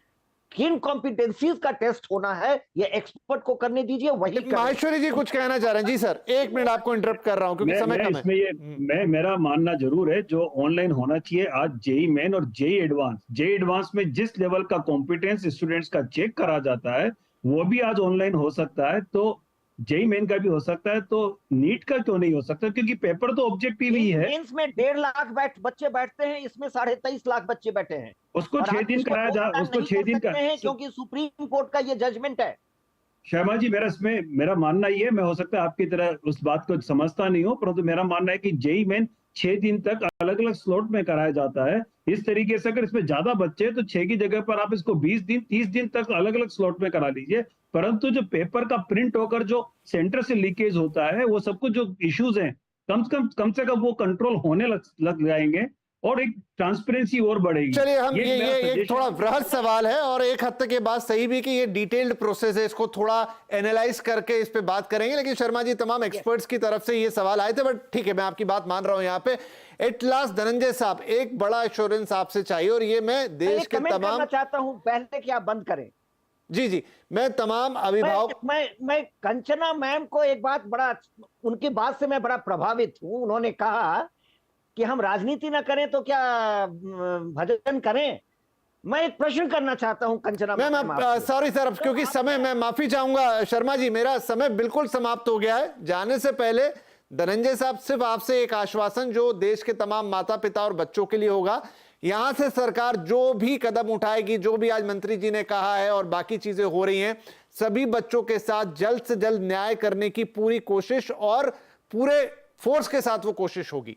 किन कॉम्पिटेंसीज का टेस्ट होना है ये एक्सपर्ट को करने दीजिए, वही। माहेश्वरी जी कुछ कहना चाह रहे हैं? जी सर, एक मिनट आपको इंटरप्ट कर रहा हूं क्योंकि समय कम है। मेरा मानना जरूर है जो ऑनलाइन होना चाहिए। आज जेई मेन और जेई एडवांस में जिस लेवल का कॉम्पिटेंस स्टूडेंट्स का चेक करा जाता है वो भी आज ऑनलाइन हो सकता है, तो जेई मेन का भी हो सकता है, तो नीट का क्यों नहीं हो सकता? क्योंकि पेपर तो ऑब्जेक्टिव ही है। मेंस में 1.5 लाख बच्चे बैठते हैं, इसमें 23.5 लाख बच्चे बैठे हैं। उसको 6 दिन कराया जा, उसको 6 दिन का, क्योंकि सुप्रीम कोर्ट का ये जजमेंट है। शर्मा जी, मेरा मानना ये है, मैं हो सकता है आपकी तरह उस बात को समझता नहीं हूं, परंतु मेरा मानना है कि जेई मेन 6 दिन तक अलग अलग स्लॉट में कराया जाता है। इस तरीके से अगर इसमें ज्यादा बच्चे हैं तो 6 की जगह पर आप इसको 20 दिन 30 दिन तक अलग अलग स्लॉट में करा लीजिए। परंतु जो पेपर का प्रिंट होकर जो सेंटर से लीकेज होता है, वो सब कुछ जो इश्यूज हैं कम से कम वो कंट्रोल होने लग जाएंगे और एक ट्रांसपेरेंसी और बढ़ेगी। चलिए हम ये मेरा एक थोड़ा वृहद सवाल है और एक हद तक ये बात सही भी कि ये डिटेल्ड प्रोसेस है, इसको थोड़ा एनालाइज करके इस पे बात करेंगे। लेकिन शर्मा जी, तमाम एक्सपर्ट्स की तरफ से ये सवाल आए थे, बट ठीक है, मैं आपकी बात मान रहा हूं। यहाँ पे एट लास्ट धनंजय साहब, एक बड़ा एश्योरेंस आपसे चाहिए, और ये मैं देश के तमाम करना चाहता हूं पहले कि आप बंद करें। जी, मैं तमाम अभिभावक, मैं कंचना मैम को एक बात, बड़ा उनकी बात से मैं बड़ा प्रभावित हूं। उन्होंने कहा कि हम राजनीति ना करें तो क्या भजन करें। मैं एक प्रश्न करना चाहता हूं कंचना मैम। सॉरी सर, क्योंकि समय, मैं माफी चाहूंगा शर्मा जी, मेरा समय बिल्कुल समाप्त हो गया है। जाने से पहले धनंजय साहब, सिर्फ आपसे एक आश्वासन जो देश के तमाम माता पिता और बच्चों के लिए होगा, यहां से सरकार जो भी कदम उठाएगी, जो भी आज मंत्री जी ने कहा है और बाकी चीजें हो रही हैं, सभी बच्चों के साथ जल्द से जल्द न्याय करने की पूरी कोशिश और पूरे फोर्स के साथ वो कोशिश होगी।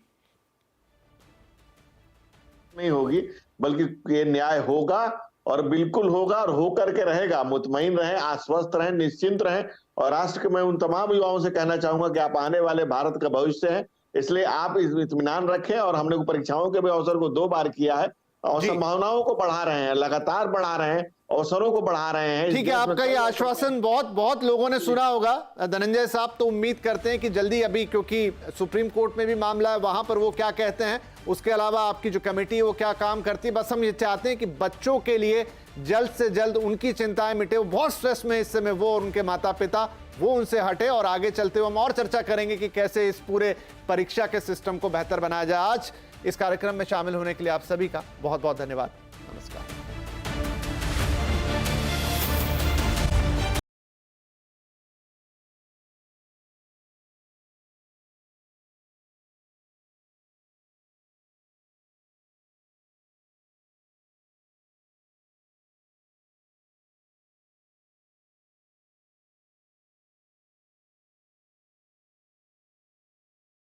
नहीं होगी, बल्कि ये न्याय होगा और बिल्कुल होगा और होकर के रहेगा। मुतमईन रहें, आश्वस्त रहें, निश्चिंत रहें। और राष्ट्र के मैं उन तमाम युवाओं से कहना चाहूंगा कि आप आने वाले भारत का भविष्य हैं, इसलिए आप इत्मीनान रखें। और हमने परीक्षाओं के भी अवसर को 2 बार किया है और संभावनाओं को बढ़ा रहे हैं, लगातार बढ़ा रहे हैं, अवसरों को बढ़ा रहे हैं। ठीक है, आपका ये आश्वासन बहुत लोगों ने सुना होगा धनंजय साहब, तो उम्मीद करते हैं कि जल्दी, अभी क्योंकि सुप्रीम कोर्ट में भी मामला है, वहां पर वो क्या कहते हैं, उसके अलावा आपकी जो कमेटी है वो क्या काम करती है। बस हम ये चाहते हैं कि बच्चों के लिए जल्द से जल्द उनकी चिंताएं मिटे। वो बहुत स्ट्रेस में इस समय, वो और उनके माता पिता, वो उनसे हटे। और आगे चलते हुए हम और चर्चा करेंगे कि कैसे इस पूरे परीक्षा के सिस्टम को बेहतर बनाया जाए। आज इस कार्यक्रम में शामिल होने के लिए आप सभी का बहुत बहुत धन्यवाद।